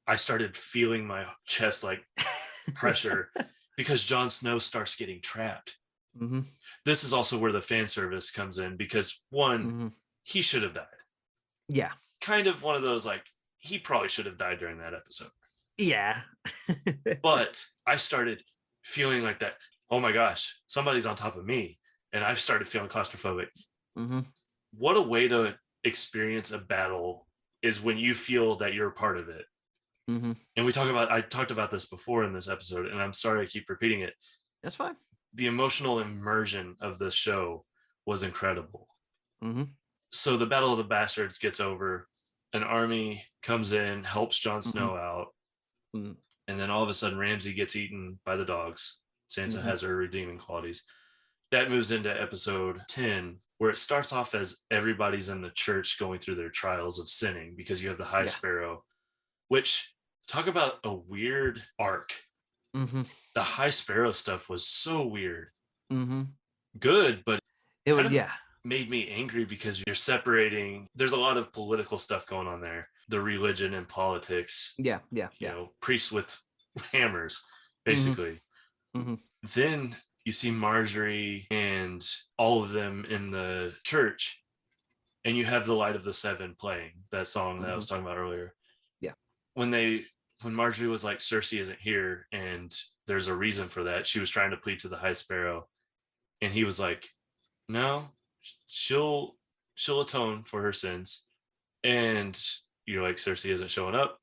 I started feeling my chest like pressure because Jon Snow starts getting trapped. Mm-hmm. This is also where the fan service comes in because one, Mm-hmm. he should have died. Yeah. Kind of one of those, like, he probably should have died during that episode. Yeah. But I started feeling like that. Oh my gosh, somebody's on top of me. And I've started feeling claustrophobic. Mm-hmm. What a way to experience a battle is when you feel that you're a part of it. Mm-hmm. And I talked about this before in this episode, and I'm sorry I keep repeating it. That's fine. The emotional immersion of the show was incredible. Mm-hmm. So the Battle of the Bastards gets over, an army comes in, helps Jon Snow out, Mm-hmm. and then all of a sudden Ramsay gets eaten by the dogs. Sansa Mm-hmm. has her redeeming qualities. That moves into episode 10, where it starts off as everybody's in the church going through their trials of sinning because you have the High Sparrow, which, talk about a weird arc. Mm-hmm. The High Sparrow stuff was so weird. Mm-hmm. Good, but It kind was, of made me angry because you're separating. There's a lot of political stuff going on there. The religion and politics. Yeah. You know, priests with hammers, basically. Mm-hmm. Then you see Marjorie and all of them in the church, and you have the Light of the Seven playing, that song that I was talking about earlier. Yeah. When Marjorie was like, Cersei isn't here, and there's a reason for that. She was trying to plead to the High Sparrow, and he was like, no, she'll atone for her sins. And you're like, Cersei isn't showing up.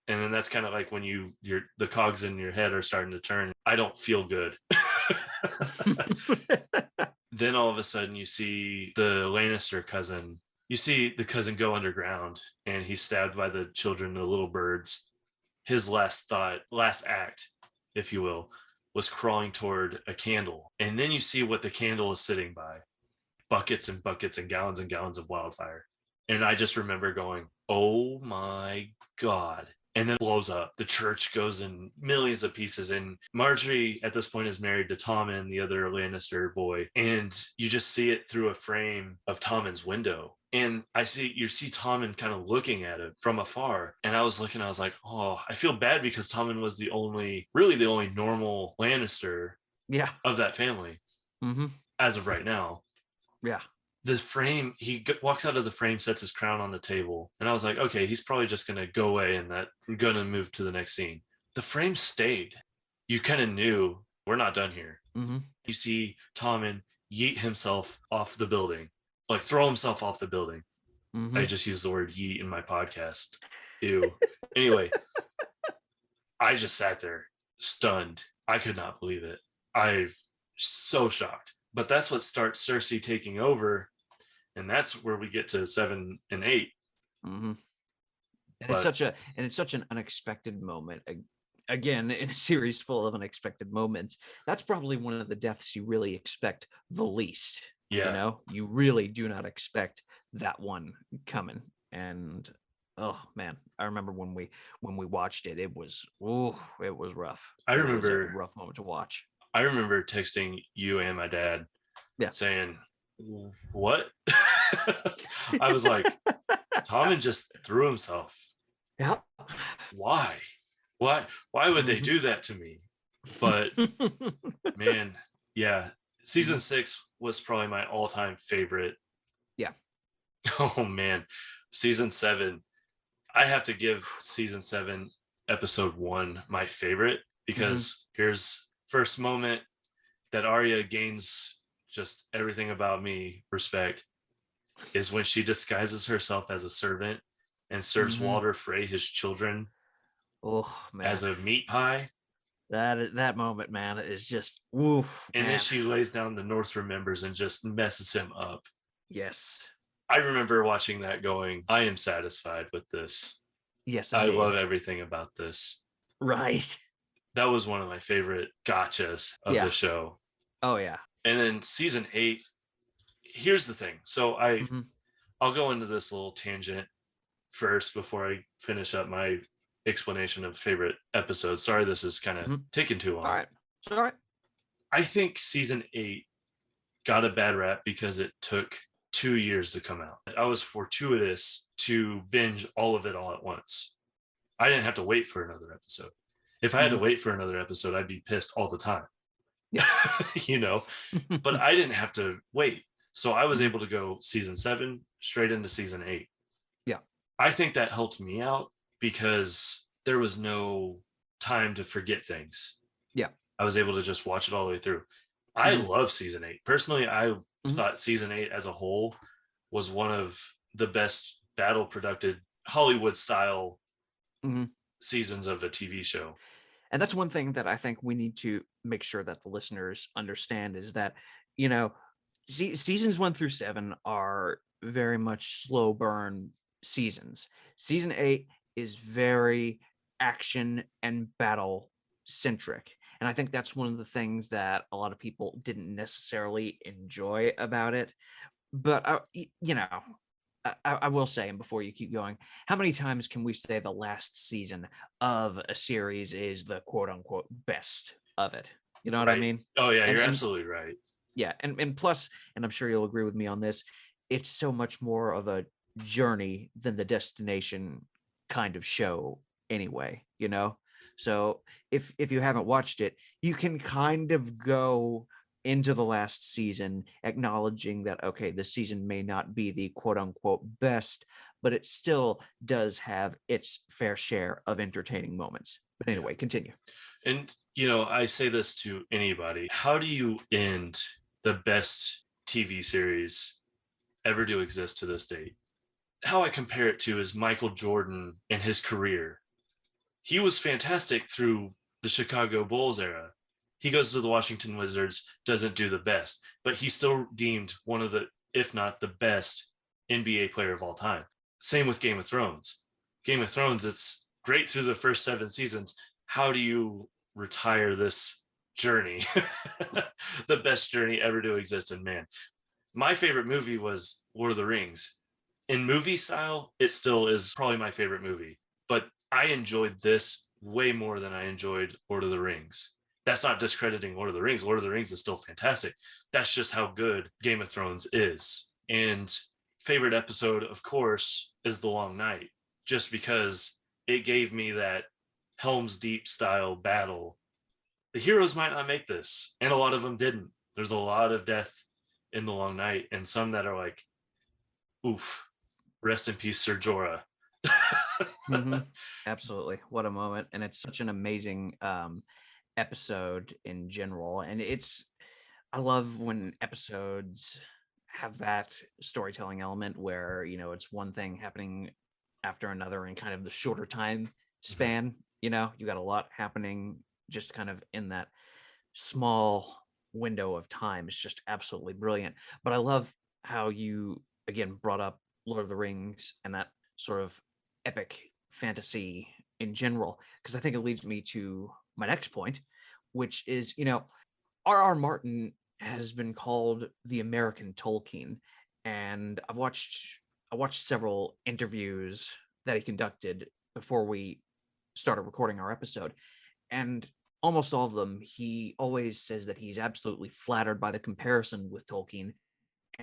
And then that's kind of like when the cogs in your head are starting to turn. I don't feel good. Then all of a sudden you see the Lannister cousin. You see the cousin go underground, and he's stabbed by the children, the little birds. His last act, if you will, was crawling toward a candle. And then you see what the candle is sitting by: buckets and buckets and gallons of wildfire. And I just remember going, oh my God. And then it blows up. The church goes in millions of pieces. And Marjorie at this point is married to Tommen, the other Lannister boy. And you just see it through a frame of Tommen's window. And you see Tommen kind of looking at it from afar. And I was like, oh, I feel bad because Tommen was really the only normal Lannister of that family as of right now. Yeah. The frame, he walks out of the frame, sets his crown on the table, and I was like, okay, he's probably just going to go away and that we're going to move to the next scene. The frame stayed. You kind of knew we're not done here. You see Tommen yeet himself off the building, like throw himself off the building. I just used the word yeet in my podcast. Ew. Anyway, I just sat there stunned. I could not believe it. I'm so shocked. But that's what starts Cersei taking over, and that's where we get to 7 and 8. And it's such an unexpected moment. Again, in a series full of unexpected moments, that's probably one of the deaths you really expect the least. Yeah. You know, you really do not expect that one coming. And oh man, I remember when we watched it, it was rough. I remember it was a rough moment to watch. I remember texting you and my dad, saying, what? I was like, Tommen just threw himself. Yeah. Why? Why would they Mhm. do that to me? But man, yeah, season Mhm. 6 was probably my all-time favorite. Yeah. Oh man, season 7. I have to give season 7, episode 1 my favorite Mhm. because here's first moment that Arya gains just everything about me respect is when she disguises herself as a servant and serves Mhm. Walder Frey his children Oh as man, a meat pie. that moment, man, is just woof, And then man. she lays down the North Remembers and just messes him up. Yes, I remember watching that going, I am satisfied with this. yes, I love indeed. everything about this. Right. That was one of my favorite gotchas of the Yeah. show. Oh yeah. And then season 8, here's the thing. So I'll Mhm. go into this little tangent first before I finish up my explanation of favorite episodes. Sorry, this is kind of Mhm. taking too All long. right. It's all right. I think season 8 got a bad rap because it took 2 years to come out. I was fortuitous to binge all of it all at once. I didn't have to wait for another episode. If I had to Mhm. wait for another episode, I'd be pissed all the time, Yeah. you know, but I didn't have to wait. So I was Mhm. able to go season 7 straight into season 8. Yeah. I think that helped me out because there was no time to forget things. Yeah. I was able to just watch it all the way through. I Mhm. love season 8. Personally, I Mhm. thought season 8 as a whole was one of the best battle productive Hollywood style Mhm. seasons of a TV show. And that's one thing that I think we need to make sure that the listeners understand is that, you know, seasons 1 through 7 are very much slow burn seasons. Season 8 is very action and battle centric. And I think that's one of the things that a lot of people didn't necessarily enjoy about it. But you know, I will say, and before you keep going, how many times can we say the last season of a series is the quote unquote best of it? You know what I Right. mean? Oh yeah, you're And absolutely right. yeah, and plus, and I'm sure you'll agree with me on this, it's so much more of a journey than the destination kind of show anyway, you know? So if you haven't watched it, you can kind of go into the last season acknowledging that okay, this season may not be the quote unquote best, but it still does have its fair share of entertaining moments. But Yeah. anyway, continue. And I say this to anybody. How do you end the best TV series ever to exist to this date? How I compare it to is Michael Jordan and his career. He was fantastic through the Chicago Bulls era. He goes to the Washington Wizards, doesn't do the best, but he's still deemed one of the, if not the best NBA player of all time. Same with Game of Thrones. Game of Thrones, it's great through the first 7 seasons. How do you retire this journey? The best journey ever to exist in man. My favorite movie was Lord of the Rings. In movie style, it still is probably my favorite movie, but I enjoyed this way more than I enjoyed Lord of the Rings. That's not discrediting Lord of the Rings. Lord of the Rings is still fantastic. That's just how good Game of Thrones is. And favorite episode, of course, is The Long Night, just because it gave me that Helm's Deep style battle. The heroes might not make this, and a lot of them didn't. There's a lot of death in The Long Night, and some that are like, oof, rest in peace, Sir Jorah. Mhm. Absolutely. What a moment. And it's such an amazing episode in general. And I love when episodes have that storytelling element where, it's one thing happening after another in kind of the shorter time Mhm. span. You got a lot happening just kind of in that small window of time. It's just absolutely brilliant. But I love how you again brought up Lord of the Rings and that sort of epic fantasy in general, because I think it leads me to my next point, which is, R.R. Martin has been called the American Tolkien, and I watched several interviews that he conducted before we started recording our episode, and almost all of them, he always says that he's absolutely flattered by the comparison with Tolkien,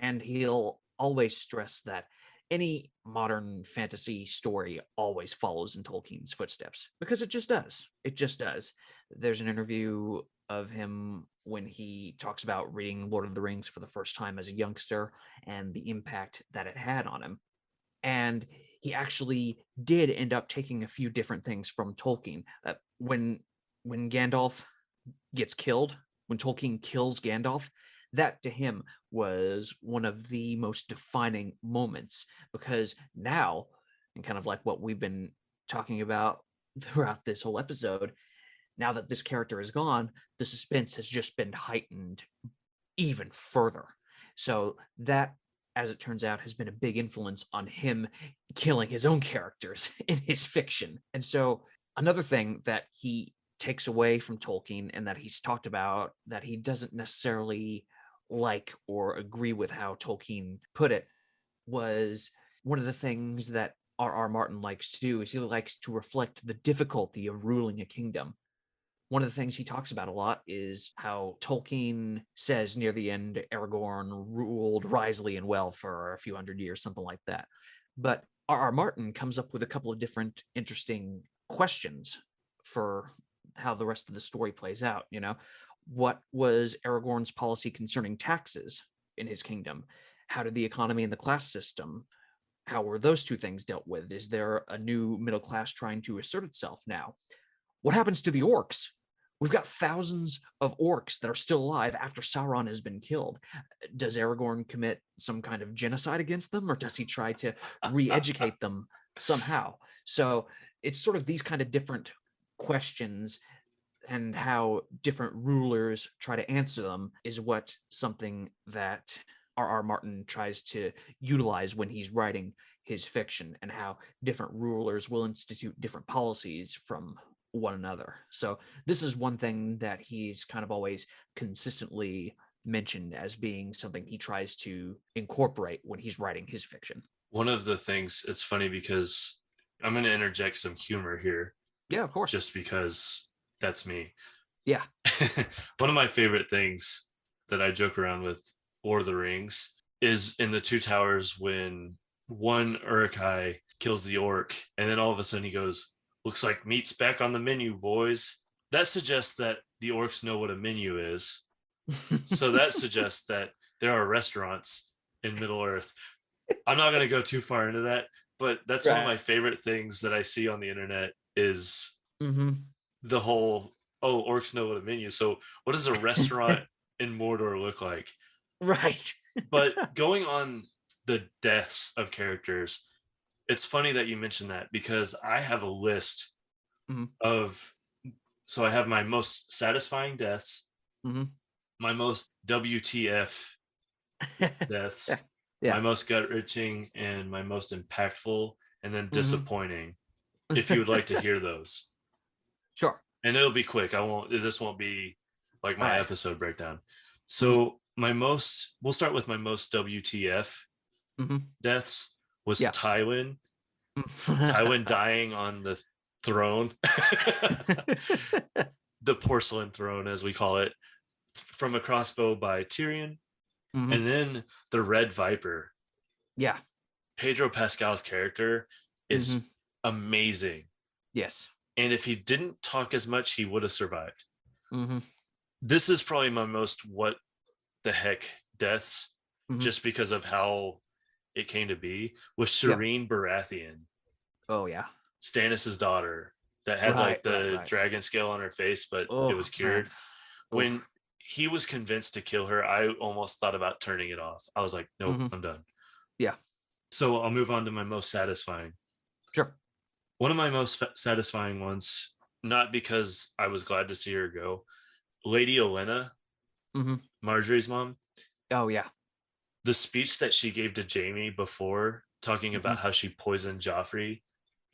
And he'll always stress that any modern fantasy story always follows in Tolkien's footsteps because it just does. It just does. There's an interview of him when he talks about reading Lord of the Rings for the first time as a youngster and the impact that it had on him. And he actually did end up taking a few different things from Tolkien. When Gandalf gets killed, when Tolkien kills Gandalf, that to him was one of the most defining moments because now, and kind of like what we've been talking about throughout this whole episode, now that this character is gone, the suspense has just been heightened even further. So that, as it turns out, has been a big influence on him killing his own characters in his fiction. And so another thing that he takes away from Tolkien and that he's talked about that he doesn't necessarily like or agree with how Tolkien put it was one of the things that R.R. Martin likes to do is he likes to reflect the difficulty of ruling a kingdom. One of the things he talks about a lot is how Tolkien says near the end, Aragorn ruled wisely and well for a few hundred years, something like that. But R.R. Martin comes up with a couple of different interesting questions for how the rest of the story plays out. What was Aragorn's policy concerning taxes in his kingdom? How did the economy and the class system, how were those two things dealt with? Is there a new middle class trying to assert itself now? What happens to the orcs? We've got thousands of orcs that are still alive after Sauron has been killed. Does Aragorn commit some kind of genocide against them, or does he try to re-educate them somehow? So it's sort of these kind of different questions and how different rulers try to answer them is what something that R.R. Martin tries to utilize when he's writing his fiction, and how different rulers will institute different policies from one another. So this is one thing that he's kind of always consistently mentioned as being something he tries to incorporate when he's writing his fiction. One of the things, it's funny because I'm going to interject some humor here. Yeah, of course. Just because that's me. Yeah. One of my favorite things that I joke around with Lord of the Rings is in the Two Towers when one Uruk-hai kills the orc, and then all of a sudden he goes, "Looks like meat's back on the menu, boys." That suggests that the orcs know what a menu is. So that suggests that there are restaurants in Middle Earth. I'm not going to go too far into that, but that's right. One of my favorite things that I see on the internet is the whole, oh, orcs know what a menu. So what does a restaurant in Mordor look like? Right. But going on the deaths of characters, it's funny that you mentioned that because I have a list of, so I have my most satisfying deaths, my most WTF deaths, my most gut-wrenching, and my most impactful, and then disappointing. If you would like to hear those. Sure. And it'll be quick. This won't be like my episode breakdown. So we'll start with my most WTF deaths was Tywin. Tywin dying on the throne. The porcelain throne, as we call it, from a crossbow by Tyrion. And then the Red Viper. Yeah. Pedro Pascal's character is amazing. Yes. And if he didn't talk as much, he would have survived. This is probably my most what the heck deaths, just because of how it came to be, was Shireen Baratheon. Oh, yeah. Stannis' daughter that had like the dragon scale on her face, but it was cured. When he was convinced to kill her, I almost thought about turning it off. I was like, nope, I'm done. Yeah. So I'll move on to my most satisfying. Sure. One of my most satisfying ones, not because I was glad to see her go, Lady Olenna, Marjorie's mom. Oh, yeah. The speech that she gave to Jaime before, talking about how she poisoned Joffrey,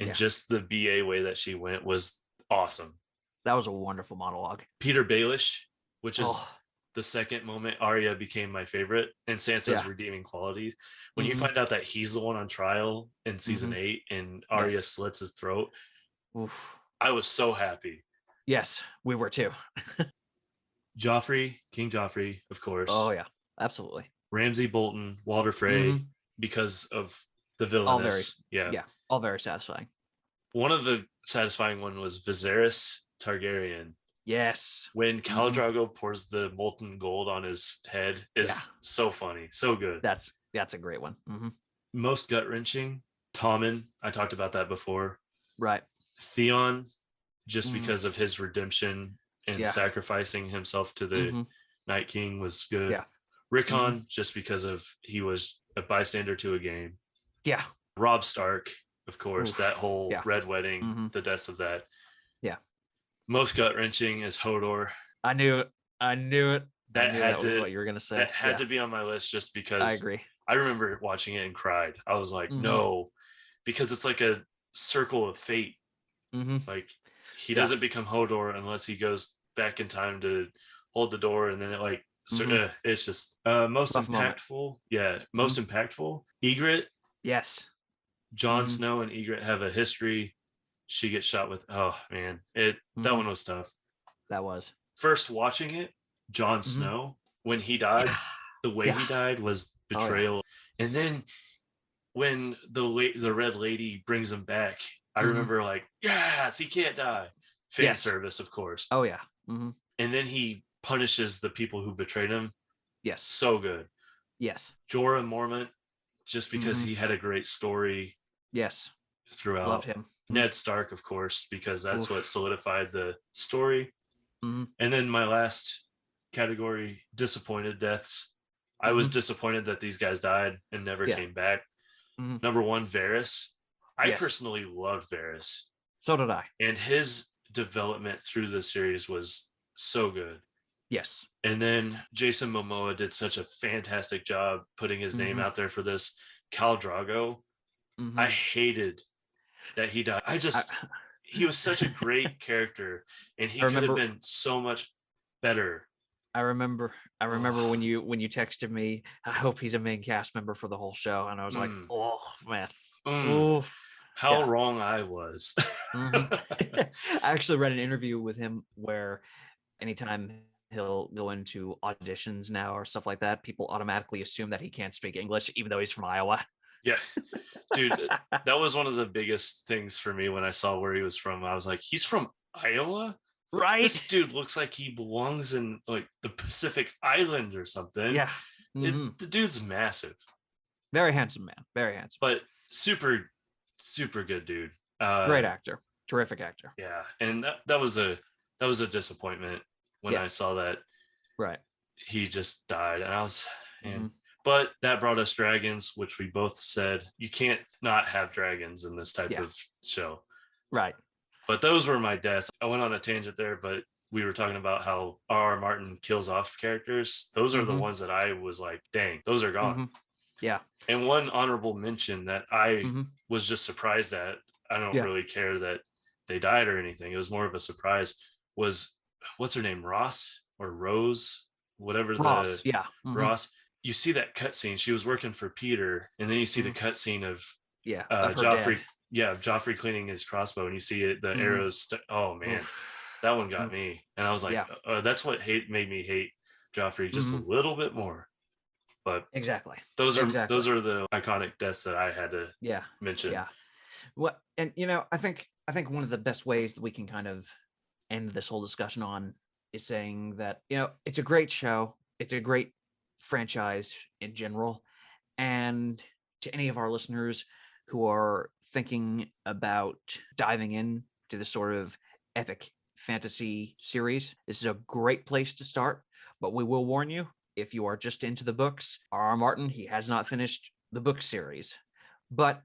and just the BA way that she went was awesome. That was a wonderful monologue. Peter Baelish, which is the second moment Arya became my favorite, and Sansa's redeeming qualities. When you find out that he's the one on trial in season 8 and Arya slits his throat, I was so happy. Yes, we were too. Joffrey, King Joffrey, of course. Oh, yeah, absolutely. Ramsay Bolton, Walder Frey, because of the All very, villainous. Yeah. yeah, all very satisfying. One of the satisfying one was Viserys Targaryen. Yes. When Khal Drogo pours the molten gold on his head is so funny, so good. That's a great one. Most gut wrenching, Tommen. I talked about that before. Right. Theon, just because of his redemption and sacrificing himself to the Night King was good. Yeah. Rickon, just because of he was a bystander to a game. Yeah. Robb Stark, of course, that whole Red Wedding, the deaths of that. Yeah. Most gut wrenching is Hodor. I knew it. I knew That was what you were gonna say. That had to be on my list just because I agree. I remember watching it and cried. I was like, no, because it's like a circle of fate. Like he doesn't become Hodor unless he goes back in time to hold the door, and then it like it's just most Rough impactful. Moment. Yeah, most impactful. Ygritte. Yes. Jon Snow and Ygritte have a history. She gets shot with. Oh man, that one was tough. That was first watching it. Jon Snow when he died, the way he died was betrayal, and then when the Red Lady brings him back, I remember like, yes, he can't die. Fan service, of course. Oh yeah. And then he punishes the people who betrayed him. Yes. So good. Yes. Jorah Mormont, just because he had a great story. Yes. Throughout. Loved him. Ned Stark, of course, because that's what solidified the story. And then my last category, disappointed deaths. I was disappointed that these guys died and never came back. Number one, Varys. I personally loved Varys. So did I. And his development through the series was so good. Yes. And then Jason Momoa did such a fantastic job putting his name out there for this. Khal Drogo. I hated that he died. He was such a great character, and he could have been so much better. I remember when you texted me, I hope he's a main cast member for the whole show, and I was like, oh man, how wrong I was. I actually read an interview with him where anytime he'll go into auditions now or stuff like that, people automatically assume that he can't speak English, even though he's from Iowa. Yeah, dude, that was one of the biggest things for me when I saw where he was from. I was like, he's from Iowa? Right? This dude looks like he belongs in like the Pacific Islands or something. Yeah. The dude's massive. Very handsome man. Very handsome. But super, super good dude. Great actor. Terrific actor. Yeah. And that was a disappointment when I saw that. Right. He just died. And I was But that brought us dragons, which we both said you can't not have dragons in this type of show. Right. But those were my deaths. I went on a tangent there, but we were talking about how R.R. Martin kills off characters. Those are the ones that I was like, dang, those are gone. Yeah. And one honorable mention that I was just surprised at, I don't really care that they died or anything. It was more of a surprise, was, what's her name? Ross or Rose? Whatever. Ross, Ross. You see that cutscene. She was working for Peter, and then you see the cutscene of Joffrey. Yeah, Joffrey cleaning his crossbow, and you see it, the arrows. Oh man, that one got me, and I was like, that's what made me hate Joffrey just a little bit more. But exactly, those are the iconic deaths that I had to mention. Yeah, what, and I think one of the best ways that we can kind of end this whole discussion on is saying that it's a great show, it's a great franchise in general, and to any of our listeners who are thinking about diving in to this sort of epic fantasy series, this is a great place to start. But we will warn you, if you are just into the books, R.R. Martin, he has not finished the book series. But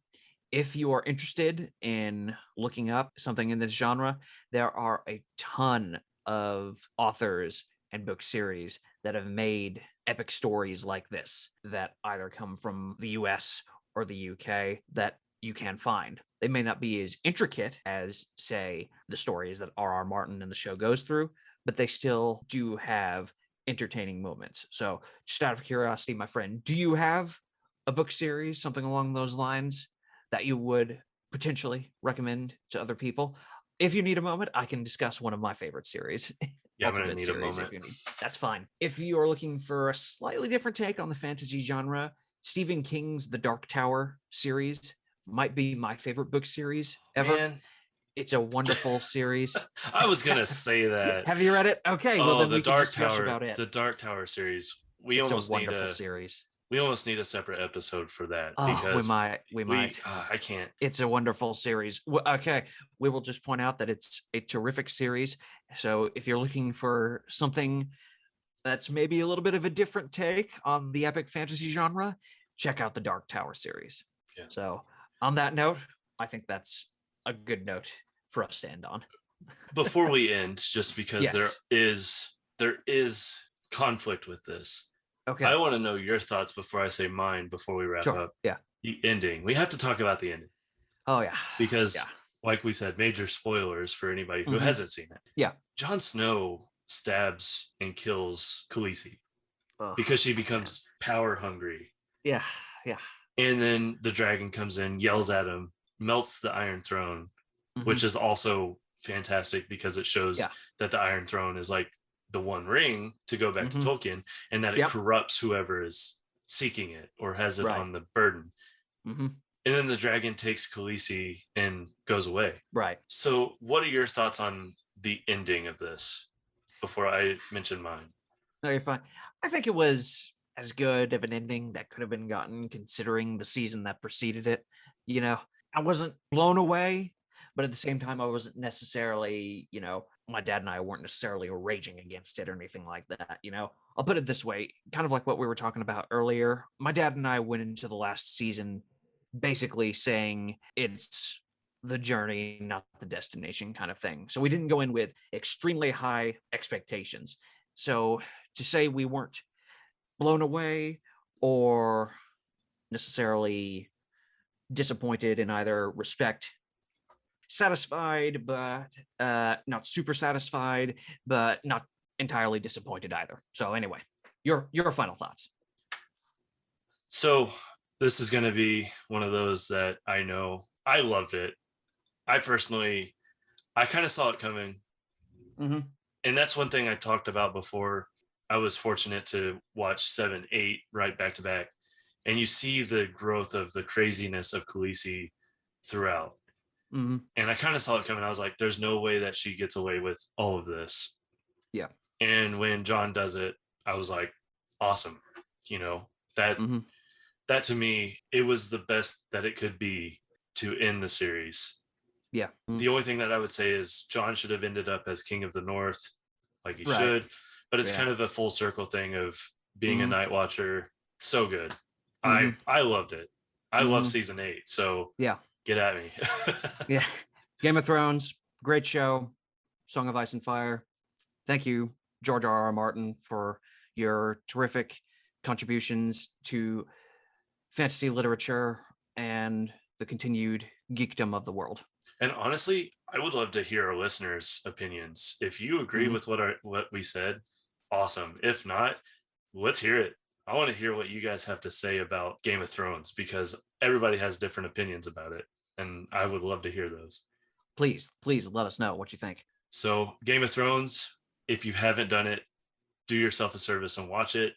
if you are interested in looking up something in this genre, there are a ton of authors and book series that have made epic stories like this that either come from the US or the UK that you can find. They may not be as intricate as, say, the stories that R.R. Martin and the show goes through, but they still do have entertaining moments. So just out of curiosity, my friend, do you have a book series, something along those lines, that you would potentially recommend to other people? If you need a moment, I can discuss one of my favorite series. Yeah, I'm gonna Ultimate need a series if moment. you need. That's fine. If you are looking for a slightly different take on the fantasy genre, Stephen King's The Dark Tower series might be my favorite book series ever. Man, It's a wonderful series. I was gonna say that. Have you read it? Okay, well Oh, then we can just gush about it. the Dark Tower series. It's a wonderful series. We almost need a separate episode for that Oh, we because might. I can't. It's a wonderful series. Okay, we will just point out that it's a terrific series. So if you're looking for something that's maybe a little bit of a different take on the epic fantasy genre, check out the Dark Tower series. Yeah. So on that note, I think that's a good note for us to end on. Before we end, just because Yes. there is conflict with this. Okay. I want to know your thoughts before I say mine before we wrap up. Yeah. The ending. We have to talk about the ending. Oh yeah. Because like we said, major spoilers for anybody who hasn't seen it. Yeah. Jon Snow stabs and kills Khaleesi because she becomes power hungry. Yeah. Yeah. And then the dragon comes in, yells at him, melts the Iron Throne, which is also fantastic because it shows that the Iron Throne is like the One Ring, to go back to Tolkien, and that it corrupts whoever is seeking it or has it on the burden. And then the dragon takes Khaleesi and goes away. Right. So what are your thoughts on the ending of this before I mention mine? No, you're fine. I think it was as good of an ending that could have been gotten considering the season that preceded it. You know, I wasn't blown away, but at the same time, I wasn't necessarily, my dad and I weren't necessarily raging against it or anything like that. I'll put it this way, kind of like what we were talking about earlier. My dad and I went into the last season basically saying it's the journey, not the destination kind of thing. So we didn't go in with extremely high expectations. So to say we weren't blown away or necessarily disappointed in either respect, satisfied, but not super satisfied, but not entirely disappointed either. So anyway, your final thoughts. So this is going to be one of those that I know I loved it. I kind of saw it coming. And that's one thing I talked about before. I was fortunate to watch 7, 8 right back to back. And you see the growth of the craziness of Khaleesi throughout. And I kind of saw it coming. I was like, there's no way that she gets away with all of this. Yeah. And when Jon does it, I was like, awesome. That to me, it was the best that it could be to end the series. Yeah. The only thing that I would say is Jon should have ended up as King of the North, like he should. But it's kind of a full circle thing of being a Night Watcher. So good. I loved it. I love season 8. So get at me. Yeah. Game of Thrones, great show. Song of Ice and Fire. Thank you, George R.R. Martin, for your terrific contributions to fantasy literature and the continued geekdom of the world. And honestly, I would love to hear our listeners' opinions. If you agree with what we said, awesome. If not, let's hear it. I want to hear what you guys have to say about Game of Thrones because everybody has different opinions about it. And I would love to hear those. Please let us know what you think. So Game of Thrones, if you haven't done it, do yourself a service and watch it.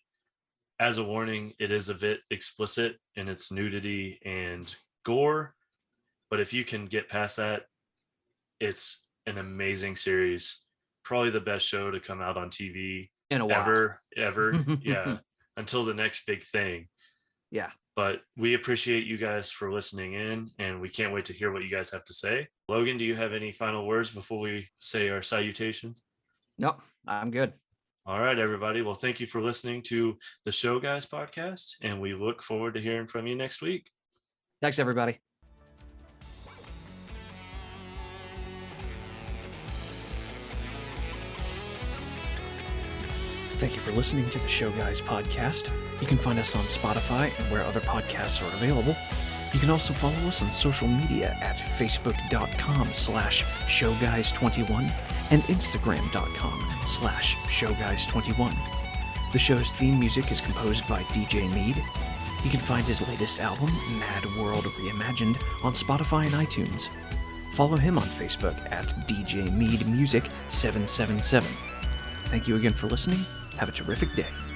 As a warning, it is a bit explicit in its nudity and gore. But if you can get past that, it's an amazing series. Probably the best show to come out on TV in a while. Ever. Yeah. Until the next big thing. Yeah. But we appreciate you guys for listening in, and we can't wait to hear what you guys have to say. Logan, do you have any final words before we say our salutations? Nope, I'm good. All right, everybody. Well, thank you for listening to the Show Guys podcast, and we look forward to hearing from you next week. Thanks, everybody. Thank you for listening to the Show Guys podcast. You can find us on Spotify and where other podcasts are available. You can also follow us on social media at facebook.com/showguys21 and instagram.com/showguys21. The show's theme music is composed by DJ Mead. You can find his latest album, Mad World Reimagined, on Spotify and iTunes. Follow him on Facebook at DJ Mead Music 777. Thank you again for listening. Have a terrific day.